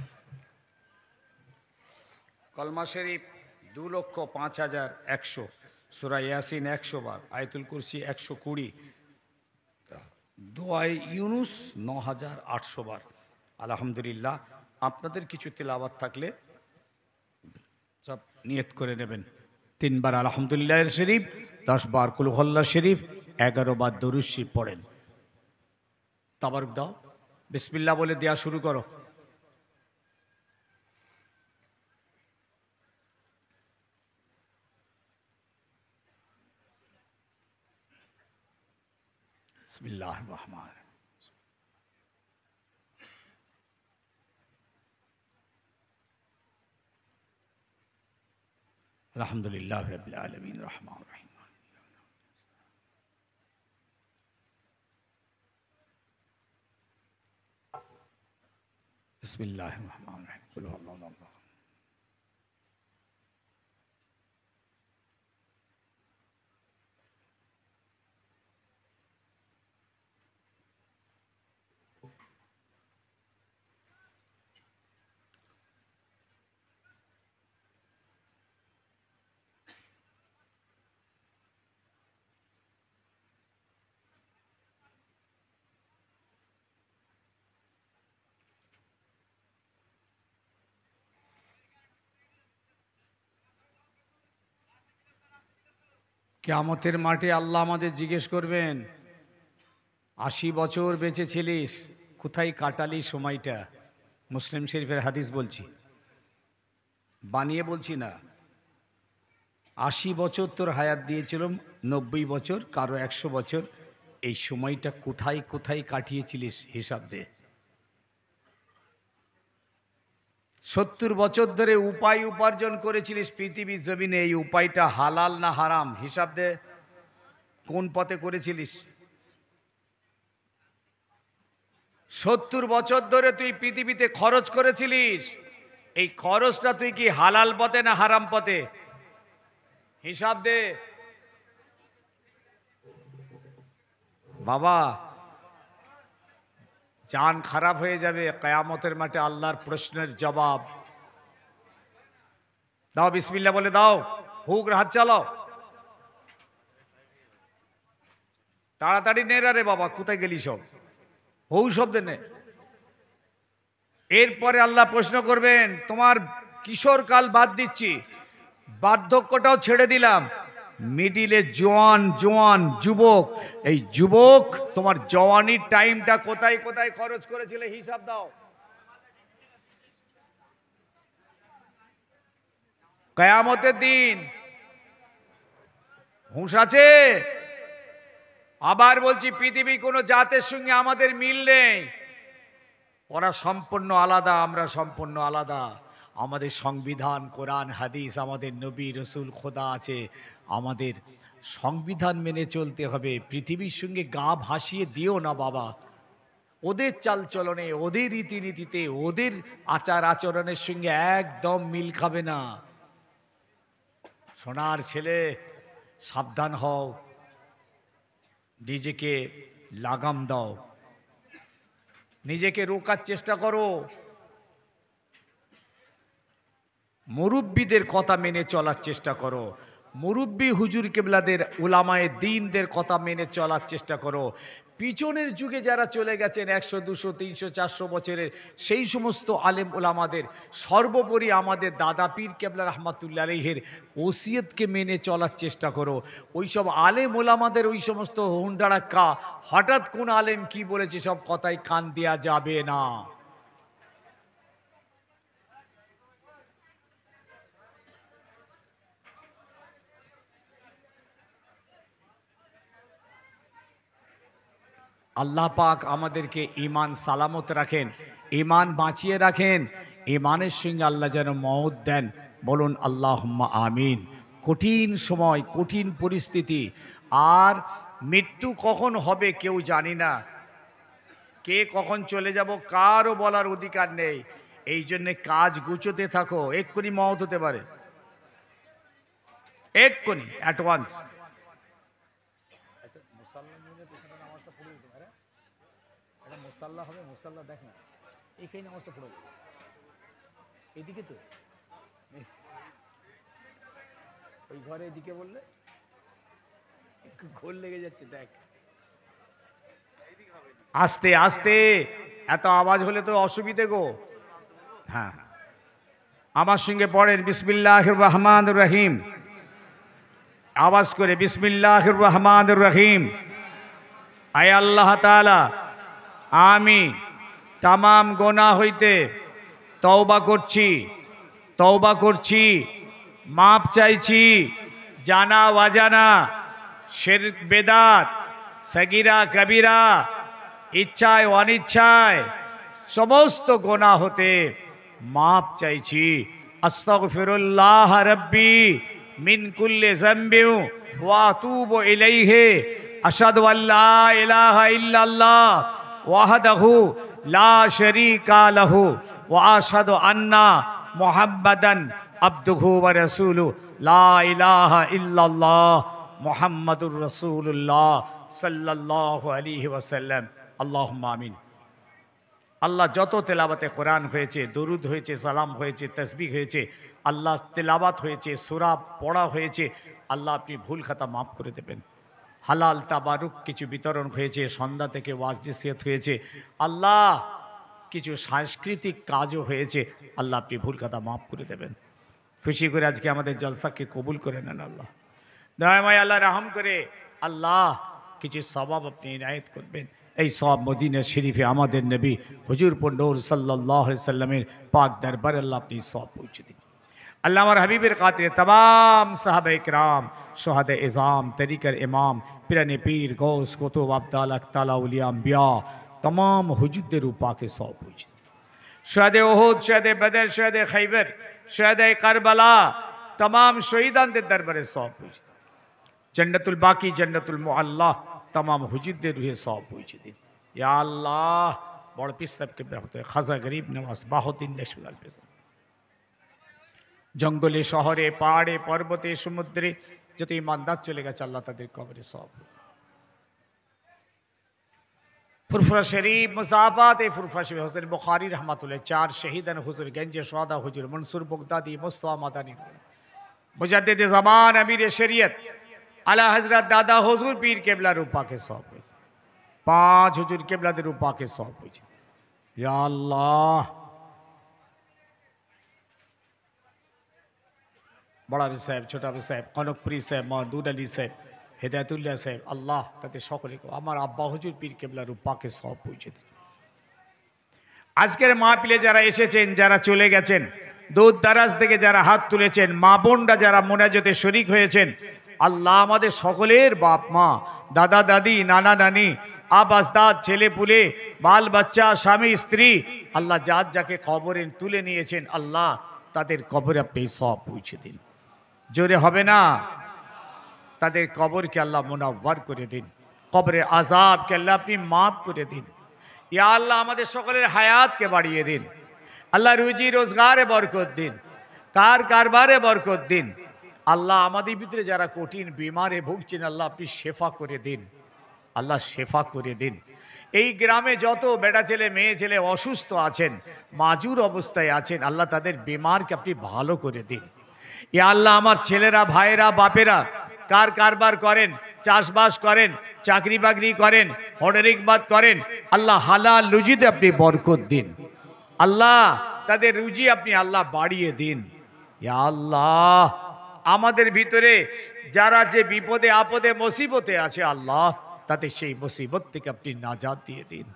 কলমা শরীফ 2,05,100। সূরা ইয়াসিন 100 বার। আয়াতুল কুরসি 120। দোয়ায়ে ইউনুস 9,800 বার। আলহামদুলিল্লাহ। আপনাদের কিছু তেলাওয়াত থাকলে সব নিয়ত করে নেবেন। 3 বার আলহামদুলিল্লাহ শরীফ, 10 বার কুল হুয়াল্লাহ শরীফ, 11 বার দরুদ শরীফ পড়েন। তাবারুক দাও, বিসমিল্লাহ বলে দেয়া শুরু করো। বিসমিল্লাহির রহমানির রহিম। আলহামদুলিল্লাহ রাব্বিল আলামিন রহমান রহিম বিসমিল্লাহির রহমানির রহিম কুল হুয়াল্লাহু আহাদ কিয়ামতের মাঠে আল্লাহ আমাদের জিজ্ঞেস করবেন ৮০ বছর বেঁচে ছিলিস, কোথায় কাটালি সময়টা? মুসলিম শরীফের হাদিস বলছি, বানিয়ে বলছি না। ৮০ বছর তোর হায়াত দিয়েছিলাম, ৯০ বছর, কারো ১০০ বছর, এই সময়টা কোথায় কোথায় কাটিয়েছিলিস হিসাব দে। ৭০ বছর ধরে উপায় উপার্জন করেছিলিস পৃথিবীর জমিনে, এই উপায়টা হালাল না হারাম হিসাব দে। কোন পথে করেছিলিস? ৭০ বছর ধরে তুই পৃথিবীতে খরচ করেছিলিস, এই খরচটা তুই কি হালাল পথে না হারাম পথে? হিসাব দে বাবা। জান খারাপ হয়ে যাবে, কিয়ামতের মাঠে আল্লাহর প্রশ্নের জবাব দাও। বিসমিল্লাহ বলে দাও, হুক হাত চালাও, তাড়াতাড়ি নে রে বাবা, কোথায় গেলি সব? হৌ শব্দে নে। এরপরে আল্লাহ প্রশ্ন করবেন, তোমার কিশোরকাল বাদ দিচ্ছি, বার্ধক্যটাও ছেড়ে দিলাম, মিডিলে জোয়ান জোয়ান যুবক, এই যুবক তোমার জওয়ানির টাইমটা কোথায় কোথায় খরচ করেছিলে হিসাব দাও। কিয়ামতের দিন হুঁশ আছে? আবার বলছি, পৃথিবী কোনো জাতের সঙ্গে আমাদের মিল নেই, ওরা সম্পূর্ণ আলাদা, আমরা সম্পূর্ণ আলাদা। আমাদের সংবিধান, কোরআন, হাদিস, আমাদের নবী রসুল খোদা আছে, আমাদের সংবিধান মেনে চলতে হবে। পৃথিবীর সঙ্গে গা ভাসিয়ে দিও না বাবা, ওদের চালচলনে, ওদের রীতিনীতিতে, ওদের আচার আচরণের সঙ্গে একদম মিল খাবে না। সোনার ছেলে, সাবধান হও, নিজেকে লাগাম দাও, নিজেকে রোকার চেষ্টা করো, মুরব্বীদের কথা মেনে চলার চেষ্টা করো, মুরব্বী হুজুর কেবলাদের, উলামায়ে দ্বীনদের কথা মেনে চলার চেষ্টা করো। পিছনের যুগে যারা চলে গেছেন ১০০, ২০০, ৩০০, ৪০০ বছরের, সেই সমস্ত আলেম উলামাদের, সর্বোপরি আমাদের দাদা পীর কেবলা রহমাতুল্লাহ আলাইহির ওসিয়তকে মেনে চলার চেষ্টা করো। ওই সব আলেম উলামাদের ওই সমস্ত হুন্ডারাক্কা, হঠাৎ কোন আলেম কি বলেছে সব কথায় কান দেওয়া যাবে না। আল্লাহ পাক আমাদেরকে ঈমান সালামত রাখেন, ঈমান বাঁচিয়ে রাখেন, ঈমানের সঙ্গে আল্লাহ যেন মওত দেন। বলুন আল্লাহুম্মা আমিন। কঠিন সময়, কঠিন পরিস্থিতি, আর মৃত্যু কখন হবে কেউ জানি না, কে কখন চলে যাব কারও বলার অধিকার নেই। এই জন্যে কাজ গুছোতে থাকো, এক্ষুনি মওত হতে পারে, এক্ষুনি, অ্যাডভান্স। মুসাল্লা হবে, মুসাল্লা দেখ না, এইখানে নামাজটা পড়ো, এইদিকে তো, ওই ঘরে এদিকে বললে ঘোর লেগে যাচ্ছে, দেখ আস্তে আস্তে, এত আওয়াজ হলে তো অসুবিধে গো। হ্যাঁ, আমার সঙ্গে পড়েন বিসমিল্লাহির রহমানির রহিম, আওয়াজ করে বিসমিল্লাহির রহমানির রহিম। আয় আল্লাহ তাআলা, আমি তামাম গোনাহ হইতে তওবা করছি, তওবা করছি, মাপ চাইছি, জানা অজানা, শিরক বেদাত, সগীরা কবিরা, ইচ্ছায় অনিচ্ছায় সমস্ত গোনাহ হতে মাপ চাইছি। আস্তাগফিরুল্লাহ রাব্বি মিন কুল্লি যামবিন ওয়া আতুবু ইলাইহি আশহাদু আল্লা ইলাহা ইল্লাল্লাহ ওয়াহদাহু লা শারীকা লাহু ওয়া আশহাদু আন্না মুহাম্মাদান আবদুহু ওয়া রাসূলুহু লা ইলাহা ইল্লাল্লাহ মুহাম্মাদুর রাসূলুল্লাহ সাল্লাল্লাহু আলাইহি ওয়াসাল্লাম। আল্লাহুম্মা আমিন। আল্লাহ যত তেলাওয়াতে কোরআন হয়েছে, দরুদ হয়েছে, সালাম হয়েছে, তাসবিহ হয়েছে, আল্লাহ তেলাওয়াত হয়েছে, সূরা পড়া হয়েছে, আল্লাহ আপনি ভুল খাতা মাফ করে দেবেন। হালাল তাবারুক কিছু বিতরণ হয়েছে, সন্ধ্যা থেকে ওয়াজ নসিহত হয়েছে, আল্লাহ কিছু সাংস্কৃতিক কাজও হয়েছে, আল্লাহ আপনি ভুল খাতা মাফ করে দেবেন। খুশি করে আজকে আমাদের জলসাকে কবুল করে নেন আল্লাহ। দয়াময় আল্লাহ রহম করে আল্লাহ কিছু সওয়াব আপনি ইনায়েত করবেন। এই সব মদিনা শরীফে আমাদের নবী হুজুর নূর সাল্লাল্লাহু আলাইহি সাল্লামের পাক দরবারে আল্লাহ আপনি সব পৌঁছে দিন। আল্লাহ আমার হাবিবের খাতিরে तमाम সাহাবায়ে কিরাম, শুহাদা ইজাম, তরিকার ইমাম, পিরানে পীর, গৌস, কুতুব, আবদাল, আখতালা, উলিয়া, আম্বিয়া, तमाम হুজুরদের পাকে সব পৌঁছে দিন। শুহাদা উহুদ, শুহাদা বদর, শুহাদা খৈবর, শুহাদা কারবালা, तमाम শহীদানদের দরবারে সব পৌঁছে দিন। জন্নতুল বাকি, জন্নতুল মুআল্লা, तमाम হুজুরদের রুহে সব পৌঁছে দিন। ইয়া আল্লাহ বড় পীর সাহেবকে হতে খাজা গরিব নওয়াজ বাহুদ্দিন লক্ষ্মীলাল পেশা, জঙ্গলে, শহরে, পাহাড়ে, পর্বতে, সমুদ্রে যত ইমানদার চলে গেছে আল্লাহ তাদের কবরে সব। ফুরফুরা শরীফ মুসাফাত ফুরফুরা শরীফ হোসেন বুখারী রহমাতুল্লাহ, 4 শহীদান হুজুর গঞ্জে সোহাদা হুজুর মনসুর বগদাদি মুস্তাফা মাদানী, মুজাদ্দিদ জামান, আমির শরিয়ত আলা হযরত দাদা হুজুর পীর কেবলা রূপা के সব, 5 হুজুর কেবলাদের রূপা के সব হয়েছে। ইয়া আল্লাহ বড়া বি সাহেব, ছোটা বি সাহেব, কনকপুরী সাহেব, মাহমুদ আলী সাহেব, হেদায়তুল্লাহ সাহেব, আল্লাহ তাদের সকলকে আমার আব্বা হুজুর পীর কেবলা রূপা के সব পৌঁছে দিন। আজকের মাহফিলে যারা এসেছেন, যারা চলে গেছেন, দূর দারাজ থেকে যারা হাত তুলেছেন, মা বোনরা যারা মোনাজাতে শরীক হয়েছেন, আল্লাহ আমাদের সকলের বাপ মা, দাদা দাদি, নানা নানি, আবাসদাদ, ছেলে পুলে, বাল বাচ্চা, স্বামী স্ত্রী, আল্লাহ যার যাকে কবরে তুলে নিয়েছেন আল্লাহ তাদের কবরে আপনি সব পৌঁছে দিন। জোরে হবে না? তাদের কবরকে আল্লাহ মুনাওয়ার করে দিন, কবরে আযাবকে আল্লাহ আপনি মাফ করে দিন। ইয়া আল্লাহ আমাদের সকলের হায়াতকে বাড়িয়ে দিন, আল্লাহ রুজি রোজগারে বরকত দিন, কারবারে বরকত দিন। আল্লাহ আমাদের ভিতরে যারা কঠিন বিমারে ভুগছেন আল্লাহ আপনি শেফা করে দিন, আল্লাহ শেফা করে দিন। এই গ্রামে যত বেটা ছেলে মেয়ে ছেলে অসুস্থ আছেন, মাজুর অবস্থায় আছেন, আল্লাহ তাদের বিমারকে আপনি ভালো করে দিন। ইয়া আল্লাহ আমার ছেলেরা, ভাইয়েরা, বাপেরা কারবার করেন, চাষবাস করেন, চাকরি বাকরি করেন, হডরিকবাদ করেন, আল্লাহ হালাল রুজিতে আপনি বরকত দিন, আল্লাহ তাদের রুজি আপনি আল্লাহ বাড়িয়ে দিন। ইয়া আল্লাহ আমাদের ভিতরে যারা যে বিপদে আপদে মুসিবতে আছে আল্লাহ তাদের সেই মুসিবত থেকে আপনি নাজাত দিয়ে দিন,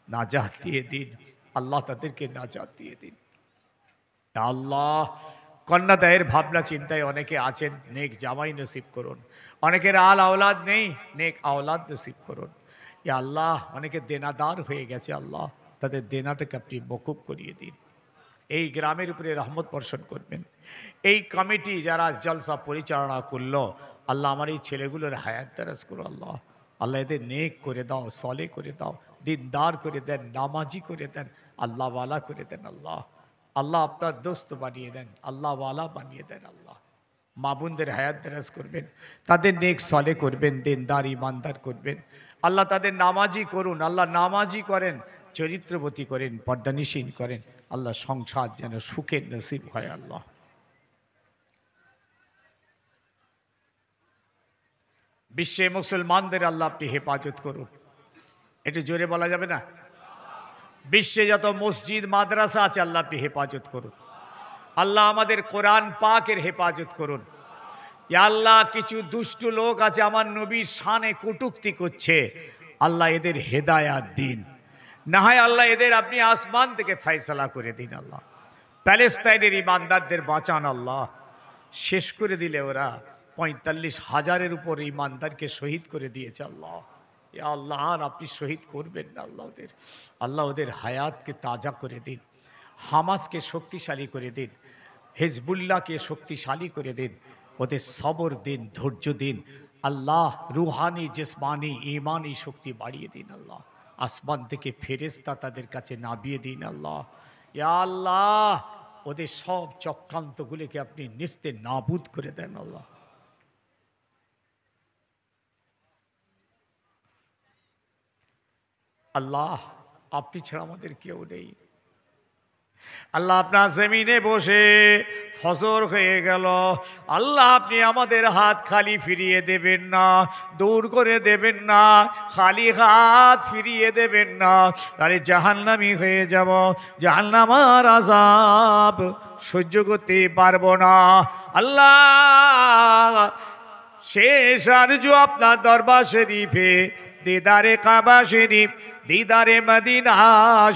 নাজাত দিয়ে দিন, আল্লাহ তাদেরকে নাজাত দিয়ে দিন। আল্লাহ কন্যাদায়ের ভাবনা চিন্তায় অনেকে আছেন, নেক জামাই নসিব করুন। অনেকের আল আওলাদ নেই, নেক আওলাদ নসিব করুন। ইয়া আল্লাহ অনেকে দেনাদার হয়ে গেছে, আল্লাহ তাদের দেনাটাকে আপনি মকুব করিয়ে দিন। এই গ্রামের উপরে রহমত বর্ষণ করবেন। এই কমিটি যারা জলসা পরিচালনা করলো আল্লাহ আমার এই ছেলেগুলোর হায়াত দারাজ করো আল্লাহ, আল্লাহ এদের নেক করে দাও, সলে করে দাও, দিনদার করে দেন, নামাজি করে দেন, আল্লাহওয়ালা করে দেন। আল্লাহ আল্লাহ আপনার দোস্ত বানিয়ে দেন, আল্লাহওয়ালা বানিয়ে দেন। আল্লাহ মা বোনদের হায়াত দারাজ করবেন, তাদের নেক সলে করবেন, দিনদার ইমানদার করবেন। আল্লাহ তাদের নামাজি করুন, আল্লাহ নামাজি করেন, চরিত্রবতী করেন, পর্দানিসীন করেন। আল্লাহ সংসার যেন সুখের নসিব হয়। আল্লাহ বিশ্বে মুসলমানদের আল্লাহ আপনি হেফাজত করুন। একটু জোরে বলা যাবে না? বিশ্বে যত মসজিদ মাদ্রাসা আছে আল্লাহ আপনি হেফাজত করুন। আল্লাহ আমাদের কোরআন পাকের হেফাজত করুন। ইয়া আল্লাহ কিছু দুষ্ট লোক আছে আমার নবীর শানে কটূক্তি করছে, আল্লাহ এদের হেদায়াত দিন, না হয় আল্লাহ এদের আপনি আসমান থেকে ফয়সালা করে দিন। আল্লাহ প্যালেস্তাইনের ইমানদারদের বাঁচান, আল্লাহ শেষ করে দিলে ওরা 45,000-এর উপর ইমানদারকে শহীদ করে দিয়েছে। আল্লাহ ইয়া আল্লাহ আর আপনি শহীদ করবেন না, আল্লাহ ওদের হায়াতকে তাজা করে দিন, হামাসকে শক্তিশালী করে দিন, হিজবুল্লাহকে শক্তিশালী করে দিন, ওদের সবর দিন, ধৈর্য দিন আল্লাহ। রুহানি জিসমানি ইমানি শক্তি বাড়িয়ে দিন আল্লাহ। আসমান থেকে ফেরেশতা তাদের কাছে নামিয়ে দিন আল্লাহ। ইয়া আল্লাহ, ওদের সব চক্রান্তগুলিকে আপনি নিস্তে নাবুদ করে দেন আল্লাহ। আল্লাহ, আপনি ছাড়া আমাদের কেউ নেই আল্লাহ। আপনার জমিনে বসে ফজর হয়ে গেল আল্লাহ, আপনি আমাদের হাত খালি ফিরিয়ে দেবেন না, দূর করে দেবেন না, খালি হাত ফিরিয়ে দেবেন না, তাহলে জাহান্নামী হয়ে যাব। জাহান্নামার আযাব সহ্য করতে পারবো না আল্লাহ। শেষ আরজু আপনার দরবার শরীফে দিদারে কাবা শরীফ, দিদারে মদিনা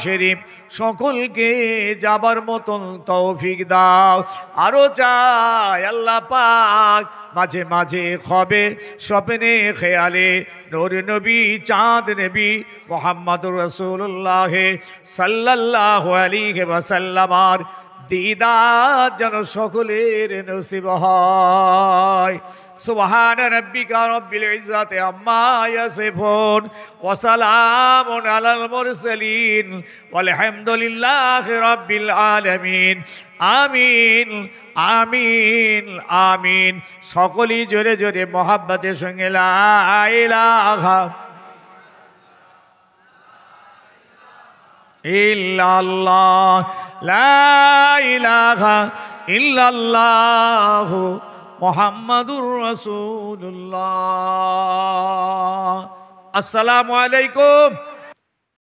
শরীফ সকলকে যাবার মতন তৌফিক দাও। আরো চাই আল্লাহ পাক মাঝে মাঝে খবে স্বপ্নে খেয়ালে নূর নবী চাঁদ নবী মুহাম্মদুর রাসূলুল্লাহ সাল্লাল্লাহু আলাইহি ওয়াসাল্লামার দিদার যেন সকলের নসিব হয়। সুবহান রাব্বিকা রব্বিল ইজ্জাতি আম্মা ইয়াসিফুন ওয়া সালামুন আলাল মুরসালিন ওয়ালহামদুলিল্লাহি রাব্বিল আলামিন। আমিন আমিন আমিন। সকলেই জোরে জোরে মোহাব্বতের সঙ্গে লা ইলাহা ইল্লাল্লাহ, লা ইলাহা ইল্লাল্লাহ মুহাম্মাদুর রাসূলুল্লাহ। আসসালামু আলাইকুম।